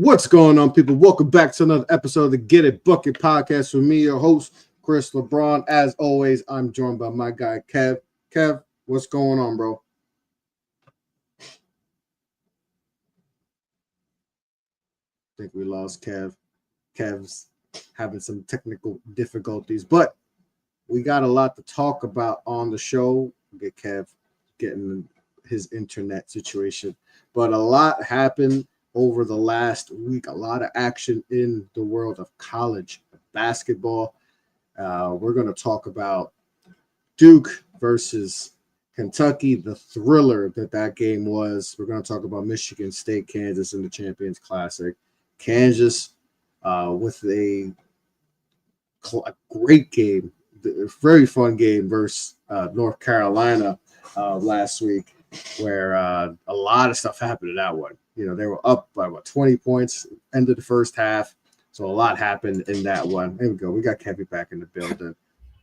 What's going on, people? Welcome back to another episode of the Get It Bucket podcast with me, your host, Chris LeBron. As always, I'm joined by my guy, Kev. Kev, what's going on, bro? I think we lost Kev. Kev's having some technical difficulties, but we got a lot to talk about on the show. Get Kev getting his internet situation, but a lot happened over the last week. A lot of action in the world of college basketball. We're going to talk about Duke versus Kentucky, the thriller that game was. We're going to talk about Michigan State, Kansas in the Champions Classic. Kansas with a great game, very fun game versus North Carolina last week, where a lot of stuff happened in that one. You know, they were up by 20 points, end of the first half. So a lot happened in that one. There we go. We got Kevin back in the building.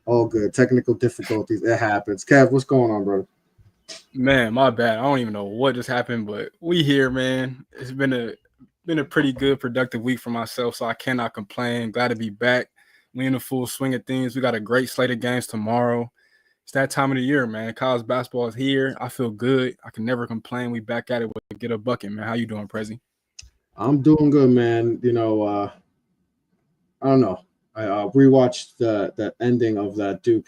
All good. Technical difficulties. It happens. Kev, what's going on, brother? Man, my bad. I don't even know what just happened, but we here, man. It's been a pretty good, productive week for myself, so I cannot complain. Glad to be back. We in the full swing of things. We got a great slate of games tomorrow. It's that time of the year, man. College basketball is here. I feel good. I can never complain. We back at it with Get a Bucket, man. How you doing, Prezi? I'm doing good, man. You know, I don't know. I rewatched the ending of that Duke,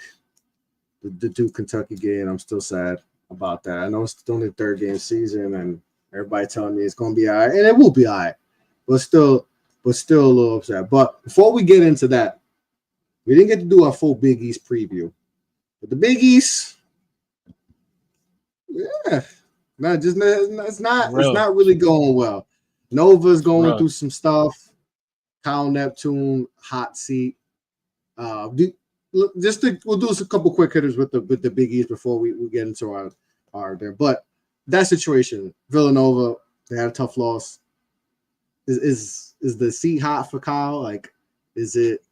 the Duke Kentucky game. I'm still sad about that. I know it's only the third game season, and everybody telling me it's going to be all right, and it will be all right, but still a little upset. But before we get into that, we didn't get to do our full Big East preview. But the Big East, yeah, it's not really going well. Nova's going through some stuff. Cal Neptune, hot seat. We'll do a couple quick hitters with the Big East before we get into our there. But that situation, Villanova, they had a tough loss. Is the seat hot for Kyle? Like, is it?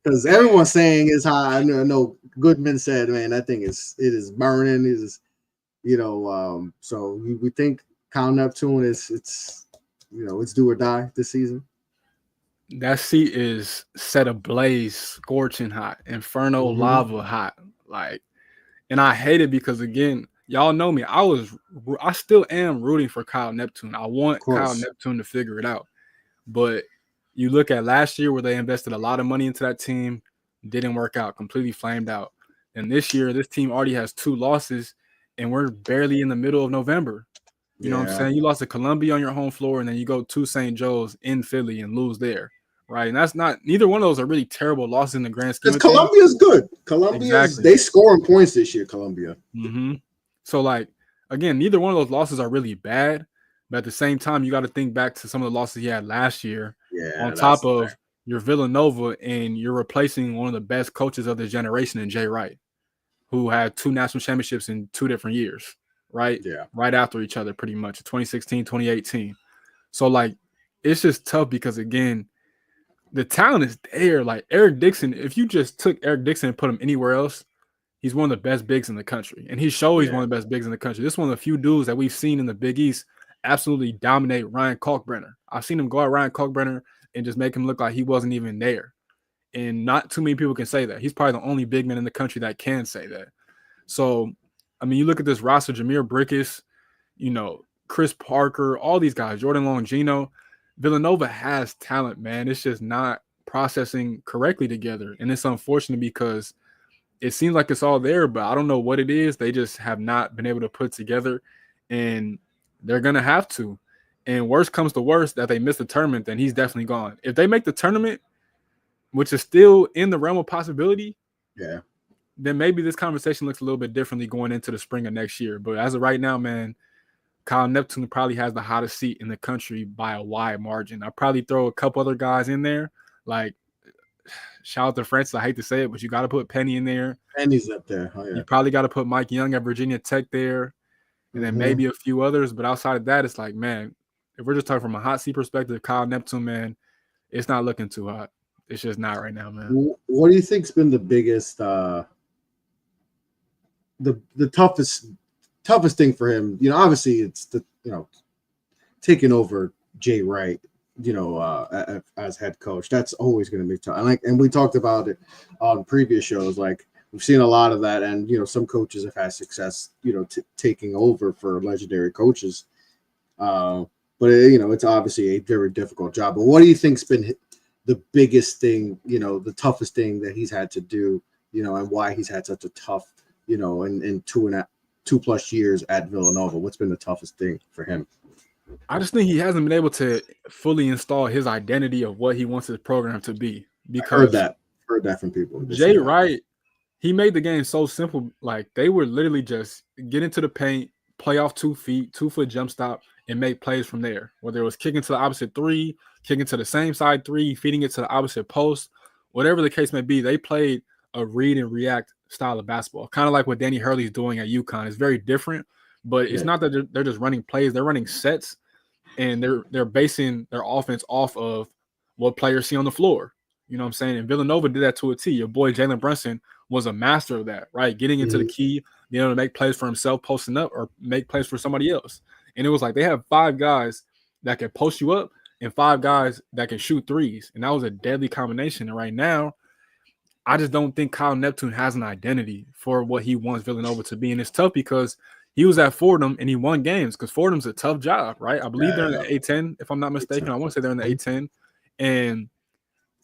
Because everyone's saying it's hot. I know Goodman said, man, that thing is burning. It is, so we think Cal Neptune it's do or die this season. That seat is set ablaze, scorching hot, inferno lava hot. Like, and I hate it because, again, y'all know me. I still am rooting for Kyle Neptune. I want Kyle Neptune to figure it out. But you look at last year where they invested a lot of money into that team, didn't work out, completely flamed out. And this year, this team already has 2 losses, and we're barely in the middle of November. You know what I'm saying? You lost to Columbia on your home floor, and then you go to St. Joe's in Philly and lose there, right? And that's not – neither one of those are really terrible losses in the grand scheme of things. Columbia's good. They scoring points this year, Columbia. Mm-hmm. So, like, again, neither one of those losses are really bad, but at the same time, you got to think back to some of the losses you had last year on top of your Villanova, and you're replacing one of the best coaches of this generation in Jay Wright, who had 2 national championships in 2 different years. Right? Yeah. Right after each other, pretty much, 2016, 2018. So, like, it's just tough because, again, the talent is there. Like, Eric Dixon, if you just took Eric Dixon and put him anywhere else, he's one of the best bigs in the country. And he showed he's one of the best bigs in the country. This is one of the few dudes that we've seen in the Big East absolutely dominate Ryan Kalkbrenner. I've seen him go at Ryan Kalkbrenner and just make him look like he wasn't even there. And not too many people can say that. He's probably the only big man in the country that can say that. So, I mean, you look at this roster, Jameer Brickus, Chris Parker, all these guys, Jordan Longino. Villanova has talent, man. It's just not processing correctly together. And it's unfortunate because it seems like it's all there, but I don't know what it is. They just have not been able to put together, and they're going to have to. And worst comes to worst, that they miss the tournament, then he's definitely gone. If they make the tournament, which is still in the realm of possibility, then maybe this conversation looks a little bit differently going into the spring of next year. But as of right now, man, Kyle Neptune probably has the hottest seat in the country by a wide margin. I'll probably throw a couple other guys in there. Like, shout out to Francis. I hate to say it, but you got to put Penny in there. Penny's up there. Oh, yeah. You probably got to put Mike Young at Virginia Tech there, and then maybe a few others. But outside of that, it's like, man, if we're just talking from a hot seat perspective, Kyle Neptune, man, it's not looking too hot. It's just not right now, man. What do you think's been the biggest the toughest thing for him? Obviously it's taking over Jay Wright, as head coach. That's always going to be tough. And we talked about it on previous shows. Like we've seen a lot of that, and some coaches have had success, taking over for legendary coaches. But it's obviously a very difficult job. But what do you think's been the biggest thing, the toughest thing that he's had to do, and why he's had such a tough, in 2+ years at Villanova? What's been the toughest thing for him? I just think he hasn't been able to fully install his identity of what he wants his program to be. Because I heard that from people. Jay Wright, he made the game so simple. Like they would literally just get into the paint, play off 2 feet, 2-foot jump stop, and make plays from there. Whether it was kicking to the opposite 3, kicking to the same side 3, feeding it to the opposite post, whatever the case may be, they played a read and react style of basketball. Kind of like what Danny Hurley's doing at UConn. It's very different, but it's not that they're just running plays. They're running sets, and they're basing their offense off of what players see on the floor. You know what I'm saying? And Villanova did that to a T. Your boy Jalen Brunson was a master of that, right? Getting into the key, being able to make plays for himself, posting up, or make plays for somebody else. And it was like they have 5 guys that can post you up and 5 guys that can shoot threes. And that was a deadly combination. And right now, I just don't think Kyle Neptune has an identity for what he wants Villanova to be. And it's tough because he was at Fordham and he won games because Fordham's a tough job, right? I believe they're in the A-10, if I'm not mistaken. I want to say they're in the A-10. And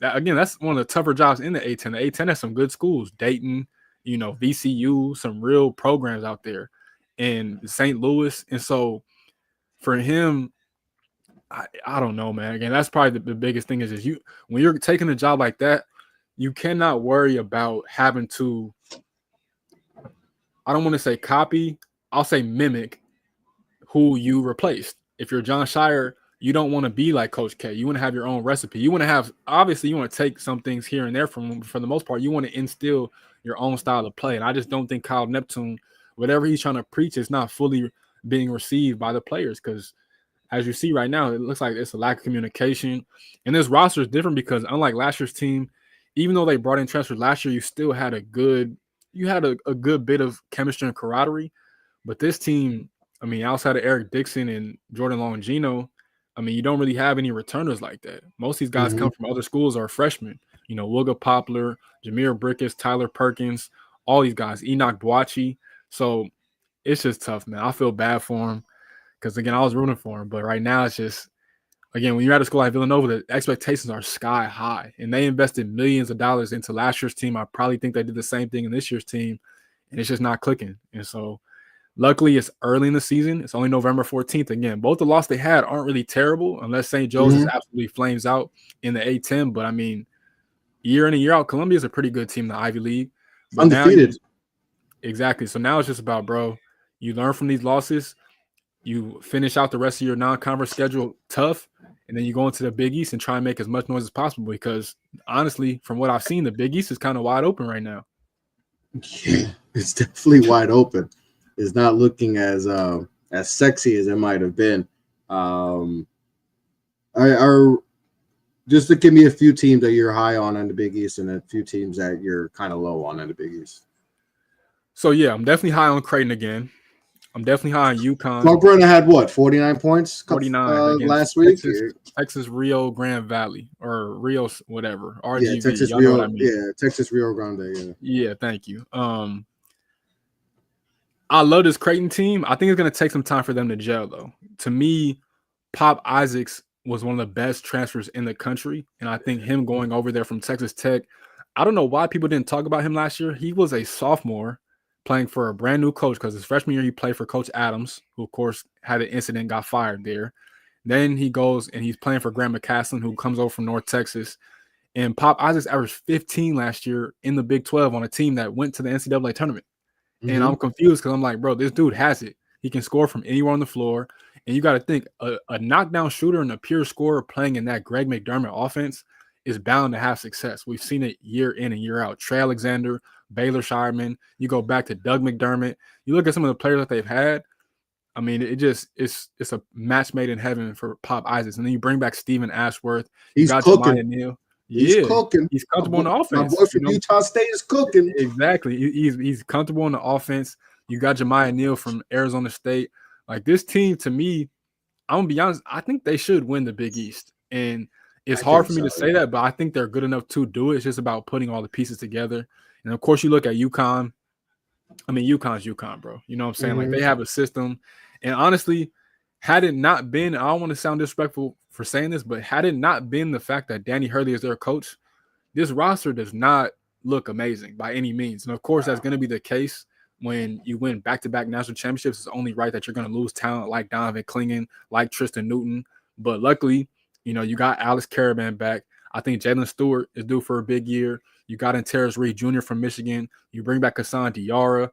that's one of the tougher jobs in the A-10. The A-10 has some good schools, Dayton, VCU, some real programs out there, and St. Louis. And so for him, I don't know, man. Again, that's probably the biggest thing is when you're taking a job like that, you cannot worry about having to, I don't want to say copy, I'll say mimic who you replaced. If you're John Shire, you don't want to be like Coach K. You want to have your own recipe. You want to have, obviously, you want to take some things here and there from him. For the most part, you want to instill your own style of play. And I just don't think Kyle Neptune, whatever he's trying to preach, is not fully being received by the players because as you see right now, it looks like it's a lack of communication. And this roster is different because unlike last year's team, even though they brought in transfers last year, you still had a good bit of chemistry and camaraderie. But this team, I mean, outside of Eric Dixon and Jordan Longino, I mean, you don't really have any returners like that. Most of these guys come from other schools or are freshmen. Wooga Poplar, Jameer Brickus, Tyler Perkins, all these guys, Enoch Boachi. So it's just tough, man. I feel bad for him because, again, I was rooting for him. But right now it's just, again, when you're at a school like Villanova, the expectations are sky high. And they invested millions of dollars into last year's team. I probably think they did the same thing in this year's team. And it's just not clicking. And so luckily, it's early in the season. It's only November 14th. Again, both the losses they had aren't really terrible unless St. Joe's is absolutely flames out in the A-10. But, I mean, year in and year out, Columbia is a pretty good team in the Ivy League. But undefeated. Exactly. So now it's just about, bro, you learn from these losses. You finish out the rest of your non-conference schedule tough, and then you go into the Big East and try and make as much noise as possible because, honestly, from what I've seen, the Big East is kind of wide open right now. Yeah, it's definitely wide open. Is not looking as sexy as it might have been. Just to give me a few teams that you're high on in the Big East and a few teams that you're kind of low on in the Big East. So yeah, I'm definitely high on Creighton again. I'm definitely high on UConn. Mark Brennan had what, 49 points? 49 last week. Texas Rio Grande Valley or Rio whatever. RGV. Yeah, Texas Rio. What I mean. Yeah, Texas Rio Grande. Yeah, thank you. I love this Creighton team. I think it's going to take some time for them to gel, though. To me, Pop Isaacs was one of the best transfers in the country, and I think him going over there from Texas Tech, I don't know why people didn't talk about him last year. He was a sophomore playing for a brand new coach because his freshman year he played for Coach Adams, who, of course, had an incident, got fired there. Then he goes and he's playing for Grant McCasland, who comes over from North Texas. And Pop Isaacs averaged 15 last year in the Big 12 on a team that went to the NCAA tournament. And I'm confused because I'm like, bro, this dude has it. He can score from anywhere on the floor. And you got to think a knockdown shooter and a pure scorer playing in that Greg McDermott offense is bound to have success. We've seen it year in and year out. Trey Alexander, Baylor Shireman. You go back to Doug McDermott. You look at some of the players that they've had. I mean, it's a match made in heaven for Pop Isaacs. And then you bring back Stephen Ashworth. He's cooking. He's cooking. He's comfortable in the offense. My boy from Utah State is cooking. Exactly. He's comfortable in the offense. You got Jemiah Neal from Arizona State. Like this team, to me, I'm gonna be honest. I think they should win the Big East, and it's I hard think for me so, to say that, but I think they're good enough to do it. It's just about putting all the pieces together. And of course, you look at UConn. I mean, UConn's UConn, bro. You know what I'm saying? Like, they have a system. And honestly, had it not been, I don't want to sound disrespectful for saying this, but had it not been the fact that Danny Hurley is their coach, this roster does not look amazing by any means. And of course, that's going to be the case when you win back-to-back national championships. It's only right that you're going to lose talent like Donovan Clingan, like Tristan Newton. But luckily, you know, you got Alex Caravan back. I think Jalen Stewart is due for a big year. You got Terrence Reed Jr. from Michigan. You bring back Hassan Diarra.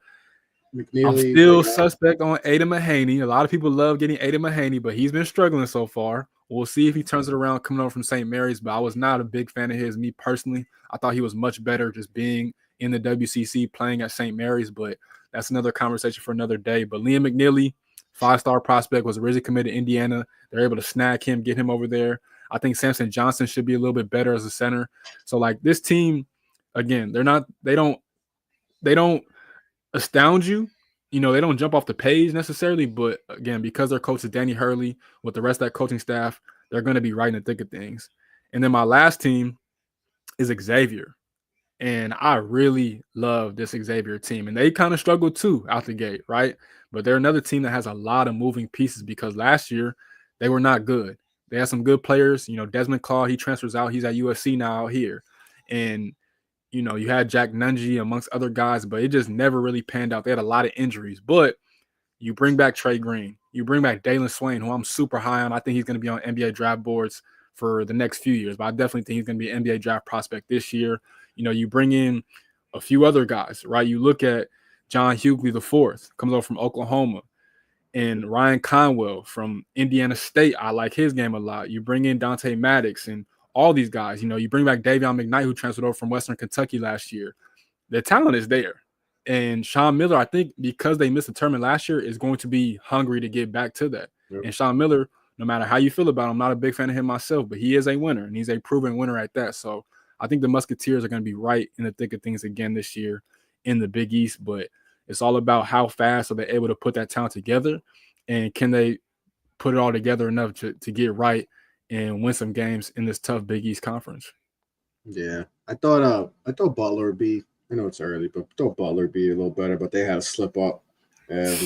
McNeely, I'm still suspect on Aiden Mahaney. A lot of people love getting Aiden Mahaney, but he's been struggling so far. We'll see if he turns it around coming over from St. Mary's, but I was not a big fan of his, me personally. I thought he was much better just being in the WCC playing at St. Mary's, but that's another conversation for another day. But Liam McNeely, 5-star prospect, was originally committed to Indiana. They're able to snag him, get him over there. I think Samson Johnson should be a little bit better as a center. So, like, this team, again, they don't astound you. You know, they don't jump off the page necessarily, but again, because their coach is Danny Hurley with the rest of that coaching staff, they're going to be right in the thick of things. And then my last team is Xavier. And I really love this Xavier team. And they kind of struggled too out the gate, right? But they're another team that has a lot of moving pieces because last year they were not good. They had some good players. You know, Desmond Claw, he transfers out. He's at USC now out here. And you know, you had Jack Nungy amongst other guys, but it just never really panned out. They had a lot of injuries, but you bring back Trey Green, you bring back Dalen Swain, who I'm super high on. I think he's going to be on NBA draft boards for the next few years, but I definitely think he's going to be an NBA draft prospect this year. You know, you bring in a few other guys, right? You look at John Hughley IV, comes over from Oklahoma, and Ryan Conwell from Indiana State. I like his game a lot. You bring in Dante Maddox and all these guys. You know, you bring back Davion McKnight, who transferred over from Western Kentucky last year. The talent is there. And Sean Miller, I think because they missed the tournament last year, is going to be hungry to get back to that. Yep. And Sean Miller, no matter how you feel about him, I'm not a big fan of him myself, but he is a winner, and he's a proven winner at that. So I think the Musketeers are going to be right in the thick of things again this year in the Big East, but it's all about how fast are they able to put that talent together, and can they put it all together enough to get right and win some games in this tough Big East conference. Yeah, I thought Butler would be. I know it's early, but I thought Butler would be a little better. But they had a slip up, and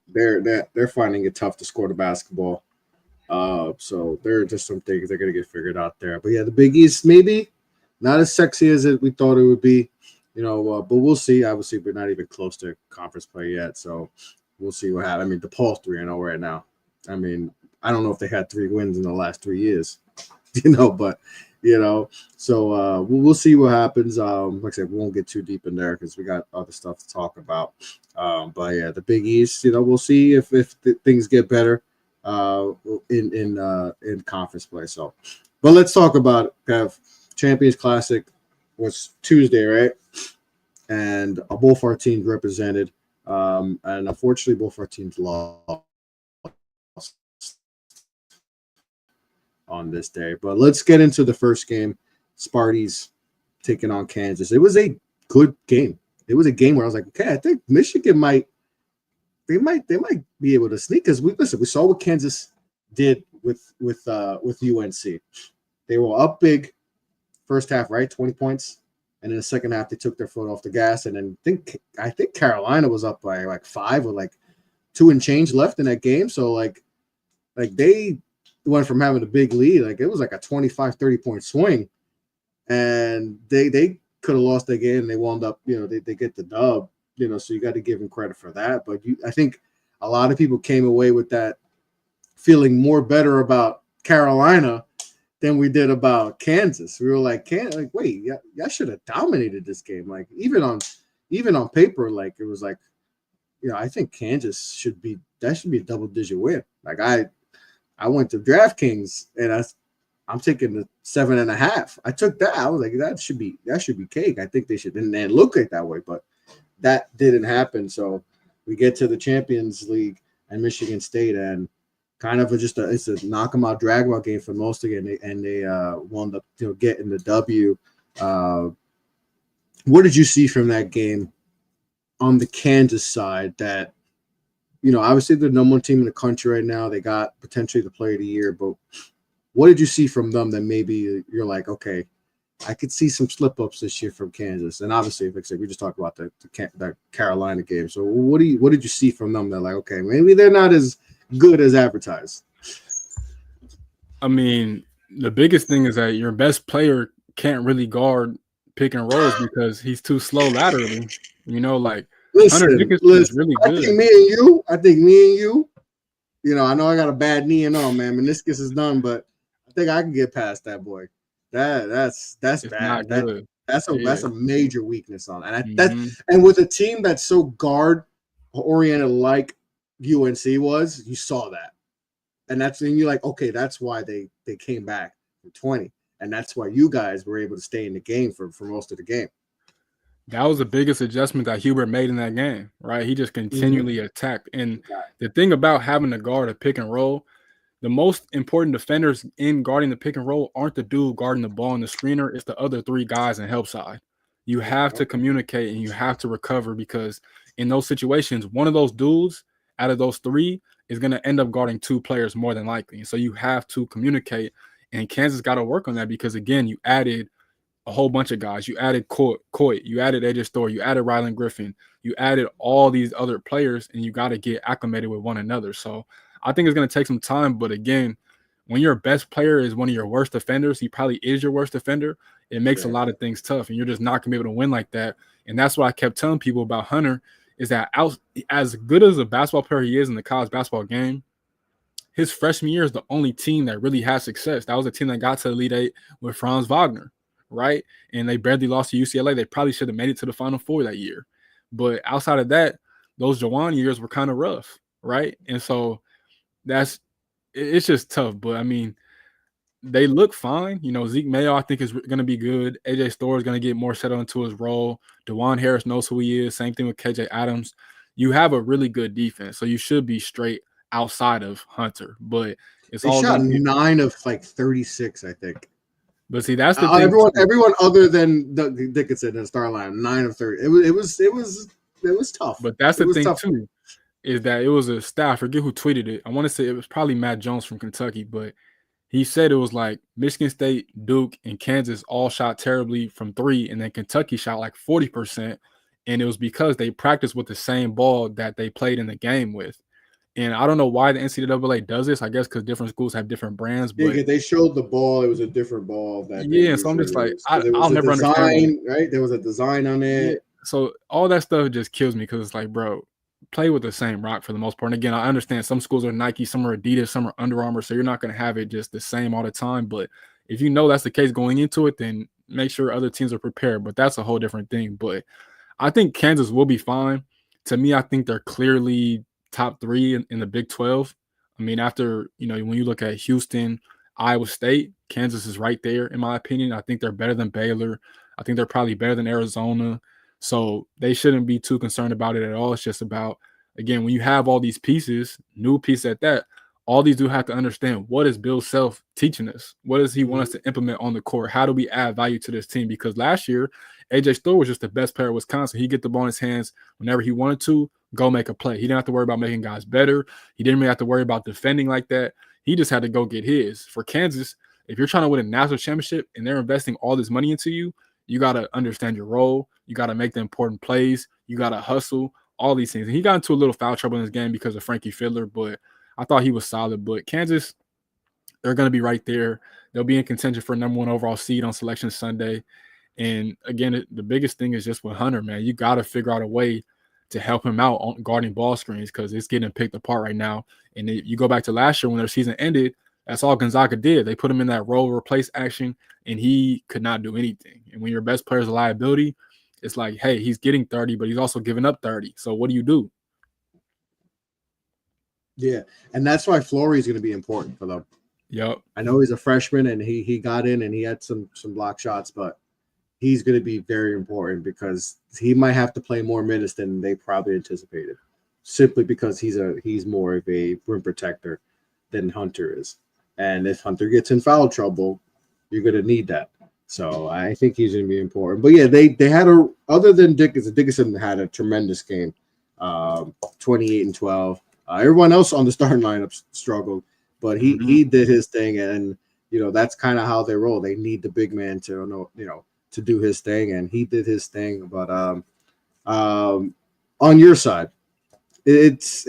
they're finding it tough to score the basketball. So there are just some things they're gonna get figured out there. But yeah, the Big East maybe not as sexy as we thought it would be. You know, but we'll see. Obviously, we're not even close to conference play yet, so we'll see what happens. I mean, DePaul's 3-0 right now. I mean, I don't know if they had 3 wins in the last 3 years, you know, but you know, so we'll see what happens. Like I said, we won't get too deep in there because we got other stuff to talk about. But yeah, the Big East, you know, we'll see if things get better in conference play. So, but let's talk about Kev. Champions Classic was Tuesday, right? And both our teams represented, and unfortunately, both our teams lost on this day. But let's get into the first game. Sparties taking on Kansas. It was a good game. It was a game where I was like, okay, I think Michigan might be able to sneak, because we saw what Kansas did with UNC. They were up big first half, right? 20 points. And in the second half, they took their foot off the gas. And then I think Carolina was up by like 5 or like 2 and change left in that game. So like they went from having a big lead, like it was like a 25-30 point swing, and they could have lost that game, and they wound up, you know, they get the dub, you know, so you got to give them credit for that. But I think a lot of people came away with that feeling more better about Carolina than we did about Kansas. We were like, wait, y'all should have dominated this game. Like even on paper, like it was like, you know, I think Kansas should be a double-digit win. Like I went to DraftKings and I'm taking the 7.5. I took that. I was like, that should be cake. I think they should, and it looked like that way, but that didn't happen. So we get to the Champions League and Michigan State, and kind of it's a knock 'em out, drag 'em out game for most of it, and they wound up, you know, getting the W. What did you see from that game on the Kansas side that, obviously they're the number one team in the country right now. They got potentially the player of the year, but what did you see from them that maybe you're like, okay, I could see some slip ups this year from Kansas? And obviously, like I said, we just talked about the Carolina game. So what did you see from them that like, okay, maybe they're not as good as advertised? I mean, the biggest thing is that your best player can't really guard pick and rolls because he's too slow laterally. Like Hunter Dickinson is really good. I think me and you, I know I got a bad knee and all, man. Meniscus is done, but I think I can get past that boy. That's bad. That's a major weakness on it. And with a team that's so guard oriented like UNC was, you saw that. And you're like, okay, that's why they came back from 20. And that's why you guys were able to stay in the game for most of the game. That was the biggest adjustment that Hubert made in that game, right? He just continually attacked. And the thing about having to guard a pick and roll, the most important defenders in guarding the pick and roll aren't the dude guarding the ball and the screener. It's the other three guys in help side. You have to communicate and you have to recover, because in those situations, one of those dudes out of those three is going to end up guarding two players more than likely. And so you have to communicate. And Kansas got to work on that because, again, you added a whole bunch of guys. You added Coit, you added AJ Storr, you added Rylan Griffin, you added all these other players, and you got to get acclimated with one another. So I think it's going to take some time. But again, when your best player is one of your worst defenders, he probably is your worst defender, it makes a lot of things tough, and you're just not going to be able to win like that. And that's what I kept telling people about Hunter, is that as good as a basketball player he is in the college basketball game, his freshman year is the only team that really had success. That was a team that got to the Elite Eight with Franz Wagner, right? And they barely lost to UCLA. They probably should have made it to the Final Four that year. But outside of that, those Jawan years were kind of rough, right? And so it's just tough. But, I mean, they look fine. Zeke Mayo, I think, is going to be good. AJ Storr is going to get more settled into his role. DeJuan Harris knows who he is. Same thing with KJ Adams. You have a really good defense, so you should be straight outside of Hunter. But they shot 9 of 36, I think. But see, that's the thing. Everyone other than Dickinson in the star line, 9 of 30. It was tough. But that's the thing too, is that it was a stat. I forget who tweeted it. I want to say it was probably Matt Jones from Kentucky, but he said it was like Michigan State, Duke, and Kansas all shot terribly from 3, and then Kentucky shot like 40%. And it was because they practiced with the same ball that they played in the game with. And I don't know why the NCAA does this. I guess because different schools have different brands. But yeah, they showed the ball. It was a different ball. So I'm just like, I'll never understand. Right? There was a design on it. Yeah. So all that stuff just kills me, because it's like, bro, play with the same rock for the most part. And again, I understand some schools are Nike, some are Adidas, some are Under Armour. So you're not going to have it just the same all the time. But if you know that's the case going into it, then make sure other teams are prepared. But that's a whole different thing. But I think Kansas will be fine. To me, I think they're clearly top 3 in the Big 12. I mean, after, when you look at Houston, Iowa State, Kansas is right there, in my opinion. I think they're better than Baylor. I think they're probably better than Arizona. So they shouldn't be too concerned about it at all. It's just about, again, when you have all these pieces, new pieces at that, all these do have to understand, what is Bill Self teaching us? What does he want us to implement on the court? How do we add value to this team? Because last year, AJ Storr was just the best player at Wisconsin. He'd get the ball in his hands whenever he wanted to, go make a play. He didn't have to worry about making guys better. He didn't really have to worry about defending like that. He just had to go get his. For Kansas, if you're trying to win a national championship and they're investing all this money into you, you got to understand your role. You got to make the important plays. You got to hustle, all these things. And he got into a little foul trouble in this game because of Frankie Fiddler, but I thought he was solid. But Kansas, they're going to be right there. They'll be in contention for number 1 overall seed on Selection Sunday. And again, the biggest thing is just with Hunter, man. You got to figure out a way to help him out on guarding ball screens, because it's getting picked apart right now. And you go back to last year when their season ended, that's all Gonzaga did. They put him in that role replace action, and he could not do anything. And when your best player is a liability, it's like, hey, he's getting 30, but he's also giving up 30. So what do you do? Yeah, and that's why Flory is going to be important for them. Yep. I know he's a freshman, and he got in, and he had some block shots, but he's going to be very important because he might have to play more minutes than they probably anticipated, simply because he's more of a rim protector than Hunter is. And if Hunter gets in foul trouble, you're going to need that. So I think he's going to be important. But yeah, they had other than Dickinson had a tremendous game, 28 and 12. Everyone else on the starting lineup struggled, but he did his thing, and that's kind of how they roll. They need the big man to to do his thing, and he did his thing. But on your side, it's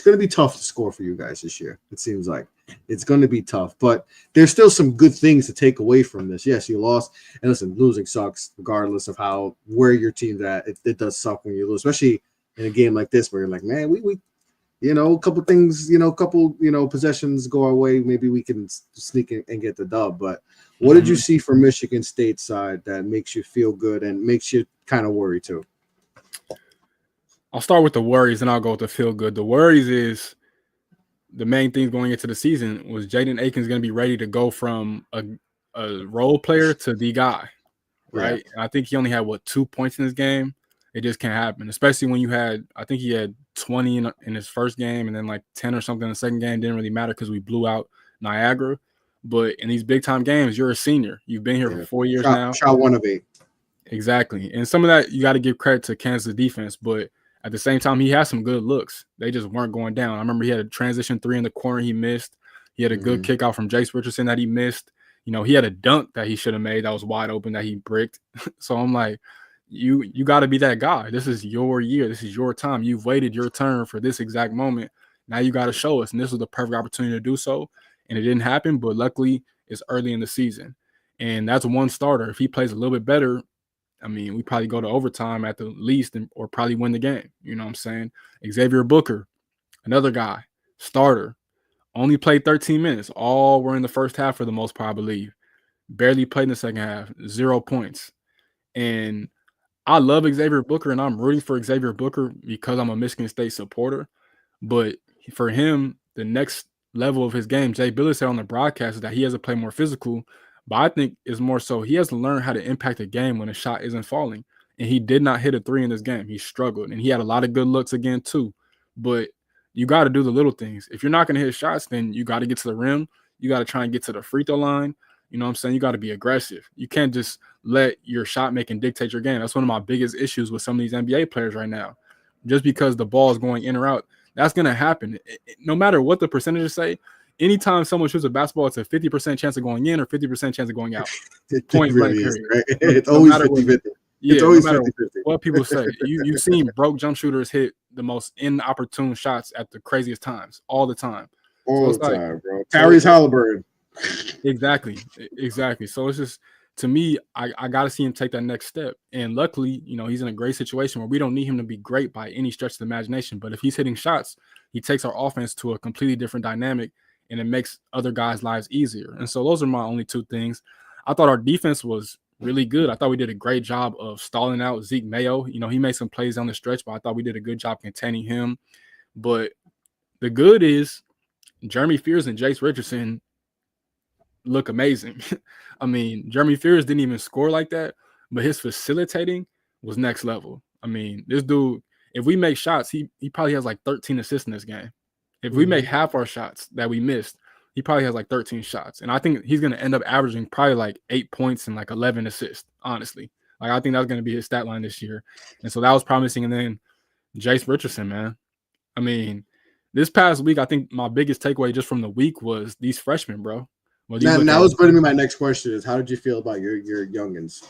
going to be tough to score for you guys this year. It seems like it's going to be tough, but there's still some good things to take away from this. Yes, you lost, and listen, losing sucks regardless of where your team's at. It does suck when you lose, especially in a game like this where you're like, man, we a couple things, possessions go our way. Maybe we can sneak in and get the dub. But what did you see from Michigan State side that makes you feel good and makes you kind of worry too? I'll start with the worries and I'll go with the feel good. The worries is the main thing going into the season was Jaden Akins going to be ready to go from a role player to the guy, right? Yeah. And I think he only had 2 points in this game. It just can't happen, especially when I think he had 20 in his first game and then like 10 or something in the second game. Didn't really matter because we blew out Niagara. But in these big time games, you're a senior. You've been here for 4 years now. Shot 1 of 8. Exactly. And some of that you got to give credit to Kansas defense, but at the same time, he had some good looks. They just weren't going down. I remember he had a transition 3 in the corner he missed. He had a good kick out from Jace Richardson that he missed. He had a dunk that he should have made that was wide open that he bricked. So I'm like, you got to be that guy. This is your year. This is your time. You've waited your turn for this exact moment. Now you got to show us. And this was the perfect opportunity to do so. And it didn't happen, but luckily it's early in the season. And that's one starter. If he plays a little bit better, I mean, we probably go to overtime at the least or probably win the game. You know what I'm saying? Xavier Booker, another guy, starter, only played 13 minutes. All were in the first half for the most part, I believe. Barely played in the second half, 0 points. And I love Xavier Booker, and I'm rooting for Xavier Booker because I'm a Michigan State supporter. But for him, the next level of his game, Jay Billis said on the broadcast is that he has to play more physical. But I think it's more so he has to learn how to impact a game when a shot isn't falling. And he did not hit a 3 in this game. He struggled. And he had a lot of good looks again, too. But you got to do the little things. If you're not going to hit shots, then you got to get to the rim. You got to try and get to the free throw line. You know what I'm saying? You got to be aggressive. You can't just let your shot making dictate your game. That's one of my biggest issues with some of these NBA players right now. Just because the ball is going in or out, that's going to happen. No matter what the percentages say, anytime someone shoots a basketball, it's a 50% chance of going in or 50% chance of going out. Point really is, right? It's always 50-50. Yeah, it's always 50-50. What people say. You've seen broke jump shooters hit the most inopportune shots at the craziest times all the time. All the time, bro. Tyrese Halliburton. Exactly. So it's just, to me, I got to see him take that next step. And luckily, he's in a great situation where we don't need him to be great by any stretch of the imagination. But if he's hitting shots, he takes our offense to a completely different dynamic, and it makes other guys' lives easier. And so those are my only 2 things. I thought our defense was really good. I thought we did a great job of stalling out Zeke Mayo. He made some plays on the stretch, but I thought we did a good job containing him. But the good is Jeremy Fears and Jace Richardson look amazing. I mean, Jeremy Fears didn't even score like that, but his facilitating was next level. I mean, this dude, if we make shots, he probably has like 13 assists in this game. If we make half our shots that we missed, he probably has like 13 shots. And I think he's going to end up averaging probably like 8 points and like 11 assists, honestly. Like, I think that's going to be his stat line this year. And so that was promising. And then Jace Richardson, man. I mean, this past week, I think my biggest takeaway just from the week was these freshmen, bro. Now was going to be my next question is, how did you feel about your youngins?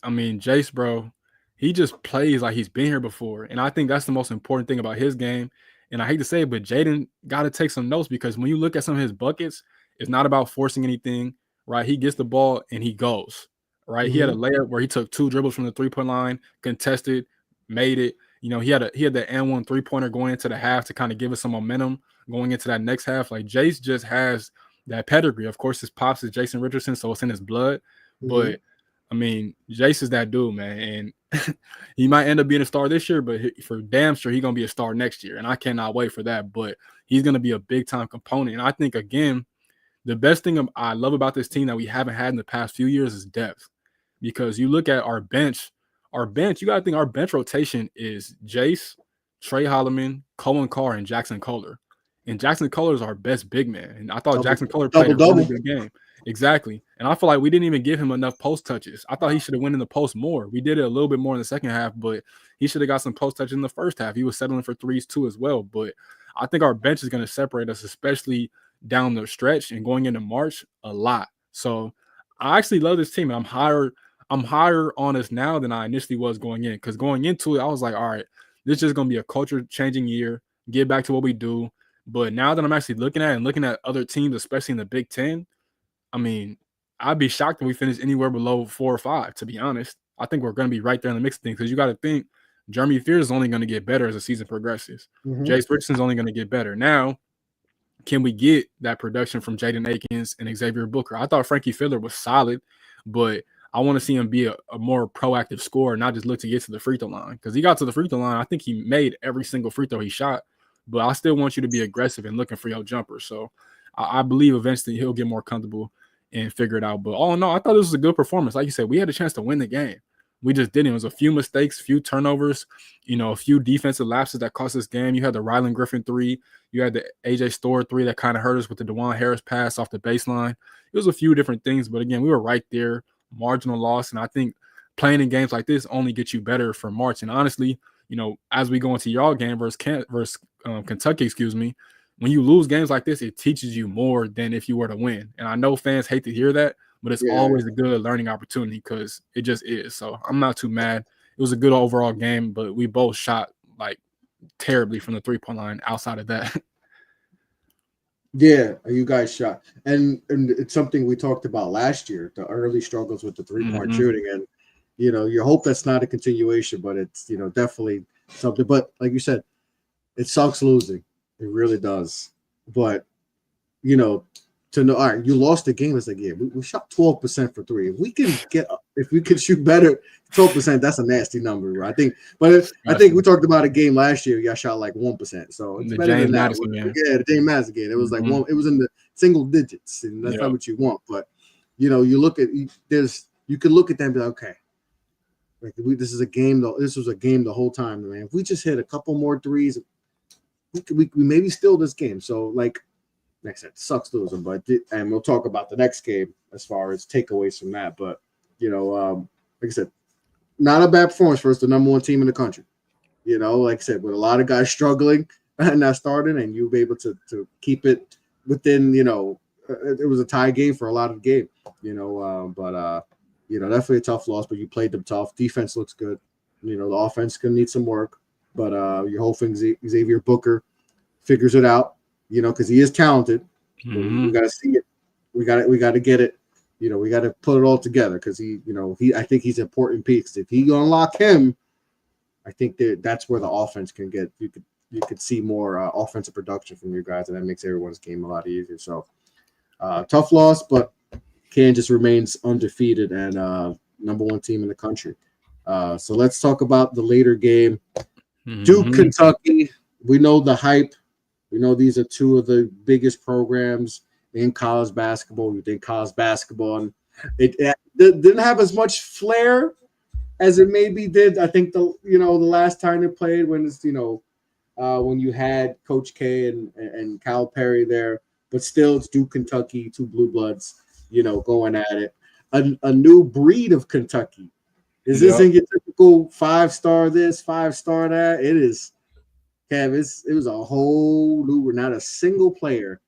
I mean, Jace, bro, he just plays like he's been here before. And I think that's the most important thing about his game. And I hate to say it, but Jaden got to take some notes, because when you look at some of his buckets, it's not about forcing anything, right? He gets the ball and he goes, right? He had a layup where he took 2 dribbles from the 3-point line, contested, made it. He had the N1 3-pointer going into the half to kind of give us some momentum going into that next half. Like, Jace just has that pedigree. Of course, his pops is Jason Richardson, so it's in his blood. But I mean, Jace is that dude, man. And he might end up being a star this year, but for damn sure, he's going to be a star next year. And I cannot wait for that. But he's going to be a big-time component. And I think, again, the best thing I love about this team that we haven't had in the past few years is depth. Because you look at our bench, you got to think our bench rotation is Jace, Trey Holloman, Cohen Carr, and Jackson Kohler. And Jackson Kohler is our best big man. And I thought Jackson Kohler played a really good game. Exactly. And I feel like we didn't even give him enough post touches. I thought he should have went in the post more. We did it a little bit more in the second half, but he should have got some post touches in the first half. He was settling for threes too as well. But I think our bench is going to separate us, especially down the stretch and going into March, a lot. So I actually love this team. And I'm higher on us now than I initially was going in. Because going into it, I was like, all right, this is just going to be a culture changing year. Get back to what we do. But now that I'm actually looking at other teams, especially in the Big Ten, I mean, I'd be shocked if we finish anywhere below 4 or 5, to be honest. I think we're going to be right there in the mix of things because you got to think Jeremy Fears is only going to get better as the season progresses. Jace Richardson's only going to get better. Now, can we get that production from Jaden Akins and Xavier Booker? I thought Frankie Filler was solid, but I want to see him be a more proactive scorer, not just look to get to the free throw line. Because he got to the free throw line, I think he made every single free throw he shot, but I still want you to be aggressive and looking for your jumper. So I believe eventually he'll get more comfortable and figure it out. But all in all, I thought this was a good performance. Like you said, we had a chance to win the game. We just didn't. It was a few mistakes, few turnovers, a few defensive lapses that cost us game. You had the Rylan Griffin 3. You had the AJ Storr 3 that kind of hurt us with the DeJuan Harris pass off the baseline. It was a few different things. But, again, we were right there, marginal loss. And I think playing in games like this only gets you better for March. And honestly, as we go into y'all game versus Kentucky, when you lose games like this, it teaches you more than if you were to win. And I know fans hate to hear that, but it's always a good learning opportunity because it just is. So I'm not too mad. It was a good overall game, but we both shot like terribly from the 3-point line outside of that. Yeah, you guys shot. And it's something we talked about last year, the early struggles with the 3-point shooting. And, you hope that's not a continuation, but it's, definitely something. But like you said, it sucks losing. It really does. But, to know, all right, you lost the game. It's like, yeah, we shot 12% for 3. If we can shoot better, 12%, that's a nasty number, I think. But I think we talked about a game last year. Y'all shot like 1%, so it's better than that. Yeah, the James Madison game. It was like one. It was in the single digits, and that's not what you want. But you look at you could look at them and be like, okay, like this is a game though. This was a game the whole time, man. If we just hit a couple more threes, we maybe steal this game. So like I said, sucks losing, and we'll talk about the next game as far as takeaways from that. But like I said, not a bad performance for us, the number 1 team in the country. Like I said, with a lot of guys struggling and not starting, and you were able to keep it within. It was a tie game for a lot of the game. But definitely a tough loss. But you played them tough. Defense looks good. The offense can need some work, but your whole thing, Xavier Booker figures it out. Because he is talented. We got to see it. We got to get it. We got to put it all together because I think he's an important piece. If he unlock him, I think that's where the offense can get. You could see more offensive production from you guys, and that makes everyone's game a lot easier. So tough loss, but Kansas remains undefeated and number 1 team in the country. So let's talk about the later game. Duke, Kentucky. We know the hype. We know these are 2 of the biggest programs in college basketball. We think college basketball, and it didn't have as much flair as it maybe did. I think the last time they played when it's when you had Coach K and Cal Perry there, but still it's Duke, Kentucky, 2 blue bloods, going at it. A new breed of Kentucky. Is this in your typical 5-star this, 5-star that? It is. Kev, it was a whole new. Not a single player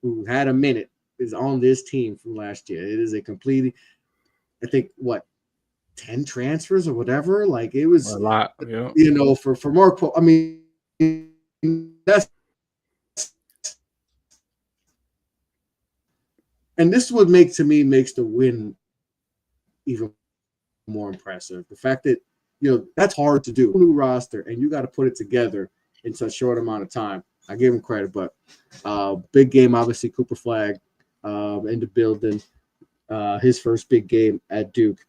who had a minute is on this team from last year. It is a completely, I think, 10 transfers or whatever. Like it was a lot. Yeah. For Mark. I mean, that's. And this would makes the win even more impressive. The fact that that's hard to do. New roster, and you got to put it together in such a short amount of time. I give him credit, but big game, obviously, Cooper Flagg in the building. His first big game at Duke.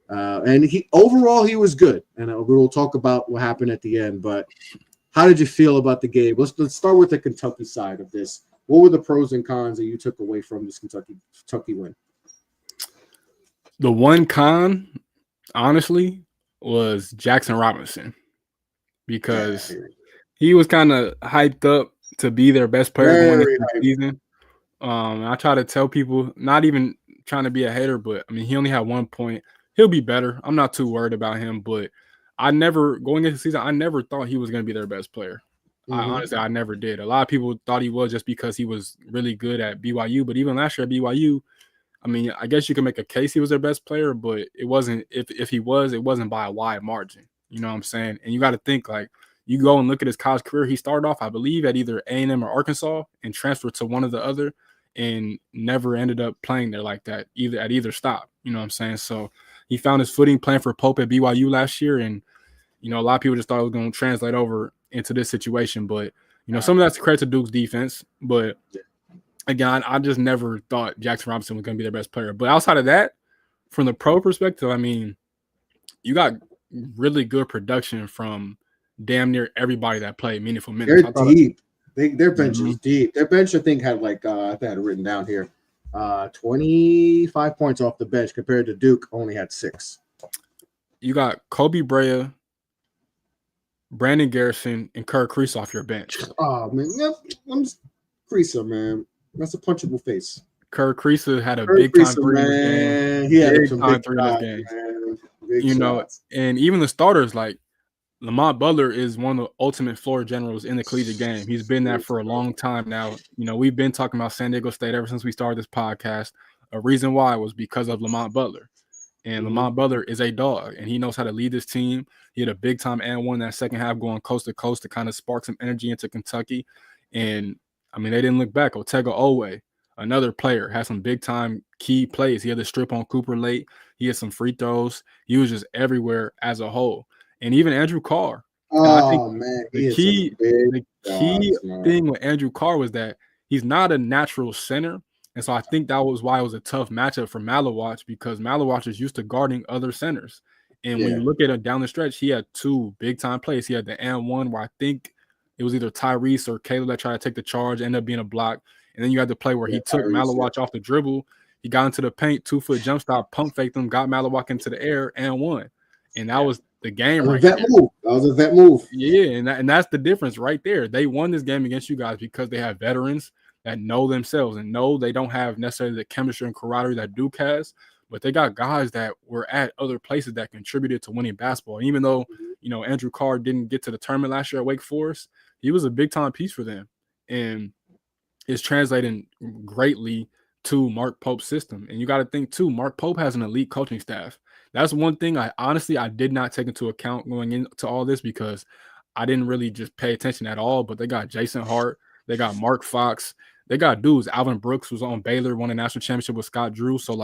And he was good. And we'll talk about what happened at the end. But how did you feel about the game? Let's start with the Kentucky side of this. What were the pros and cons that you took away from this Kentucky win? The one con, honestly, was Jackson Robinson because he was kind of hyped up to be their best player going into the season. I try to tell people, not even trying to be a hater, but I mean, he only had 1 point. He'll be better. I'm not too worried about him, but going into the season, I never thought he was going to be their best player. Honestly, I never did. A lot of people thought he was just because he was really good at BYU, but even last year at BYU, I mean, I guess you can make a case he was their best player, but it wasn't. If he was, it wasn't by a wide margin. You know what I'm saying? And you got to think, like, you go and look at his college career. He started off, I believe, at either A&M or Arkansas and transferred to one or the other, and never ended up playing there like that at either stop. You know what I'm saying? So he found his footing playing for Pope at BYU last year, and a lot of people just thought it was going to translate over into this situation. But some of that's credit to Duke's defense, but again, I just never thought Jackson Robinson was going to be their best player. But outside of that, from the pro perspective, I mean, you got really good production from damn near everybody that played meaningful minutes. They're deep. Their bench is deep. Their bench, I think, had I had it written down here, 25 points off the bench compared to Duke only had 6. You got Kobe Brea, Brandon Garrison, and Kerr Kreese off your bench. Oh, man. I'm just Kreese, man. That's a punchable face. Kerr Kreese had a big time three in this game. He had some big time three in this game. And even the starters, like Lamont Butler is one of the ultimate floor generals in the collegiate game. He's been that for a long time now. We've been talking about San Diego State ever since we started this podcast. A reason why was because of Lamont Butler. And Lamont Butler is a dog, and he knows how to lead this team. He had a big time and one that second half going coast to coast to kind of spark some energy into Kentucky. And I mean, they didn't look back. Otega Owe, another player, had some big time key plays. He had the strip on Cooper late. He had some free throws. He was just everywhere as a whole. And even Andrew Carr. Oh, man. The key thing with Andrew Carr was that he's not a natural center. And so I think that was why it was a tough matchup for Malawach, because Malawach is used to guarding other centers. And when you look at him down the stretch, he had 2 big-time plays. He had the and one where I think it was either Tyrese or Caleb that tried to take the charge, ended up being a block. And then you had the play where he took Malawach off the dribble. He got into the paint, 2-foot jump stop, pump faked him, got Malawach into the air, and won. And that was the game right there. That was a vet move. Yeah, and that's the difference right there. They won this game against you guys because they have veterans that know themselves and know they don't have necessarily the chemistry and camaraderie that Duke has, but they got guys that were at other places that contributed to winning basketball. And even though, Andrew Carr didn't get to the tournament last year at Wake Forest, he was a big-time piece for them. And it's translating greatly to Mark Pope's system. And you got to think, too, Mark Pope has an elite coaching staff. That's one thing I did not take into account going into all this because I didn't really just pay attention at all. But they got Jason Hart. They got Mark Fox. They got dudes. Alvin Brooks was on Baylor, won a national championship with Scott Drew. So,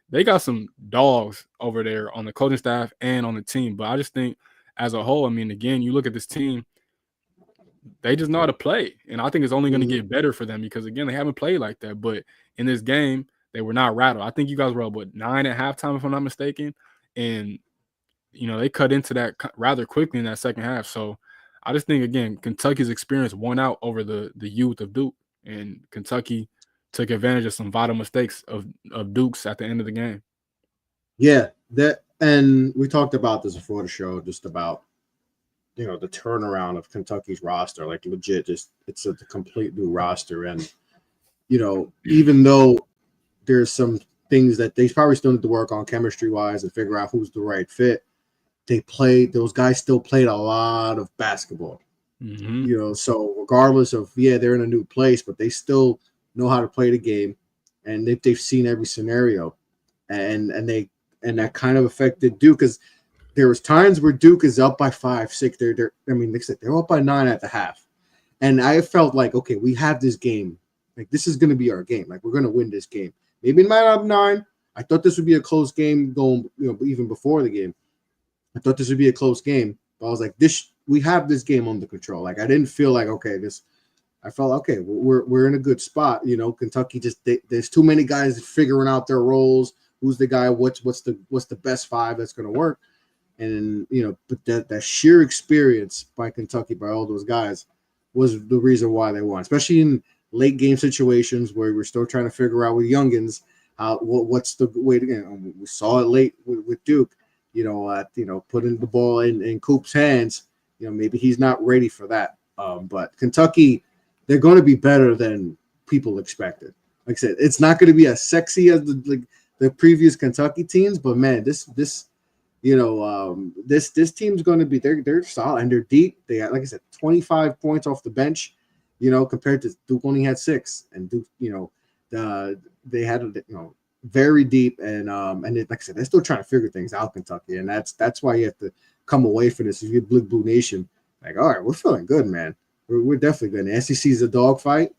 they got some dogs over there on the coaching staff and on the team. But I just think as a whole, I mean, again, you look at this team, they just know how to play. And I think it's only going to get better for them because, again, they haven't played like that. But in this game, they were not rattled. I think you guys were up, 9 at halftime, if I'm not mistaken. And, they cut into that rather quickly in that second half. So I just think, again, Kentucky's experience won out over the youth of Duke. And Kentucky took advantage of some vital mistakes of Duke's at the end of the game. Yeah, and we talked about this before the show, just about, the turnaround of Kentucky's roster. Like, legit, it's a complete new roster. And, even though there's some things that they probably still need to work on chemistry-wise and figure out who's the right fit, those guys still played a lot of basketball. So regardless of, they're in a new place, but they still know how to play the game, and they've seen every scenario, and that kind of affected Duke, because there was times where Duke is up by 5, 6. They're up by 9 at the half, and I felt like, okay, we have this game. Like, this is going to be our game. Like, we're going to win this game. Maybe it might not have 9. I thought this would be a close game going, even before the game. I thought this would be a close game, but I was like, we have this game under control. Like, I didn't feel like, okay, I felt, okay, we're in a good spot. Kentucky there's too many guys figuring out their roles. Who's the guy? What's the best 5 that's going to work? And, but that sheer experience by Kentucky, by all those guys, was the reason why they won, especially in late game situations where we're still trying to figure out with youngins what's the way to. We saw it late with Duke. Putting the ball in Coop's hands. Maybe he's not ready for that. But Kentucky, they're going to be better than people expected. like I said, it's not going to be as sexy as the previous Kentucky teams, but man, this team's going to be they're solid and they're deep. They got, like I said, 25 points off the bench, compared to Duke only had 6, and Duke, they had very deep and like I said, they're still trying to figure things out, Kentucky, and that's why you have to come away from this. If you're Big Blue Nation, like, all right, we're feeling good, man. We're definitely good. The SEC is a dogfight,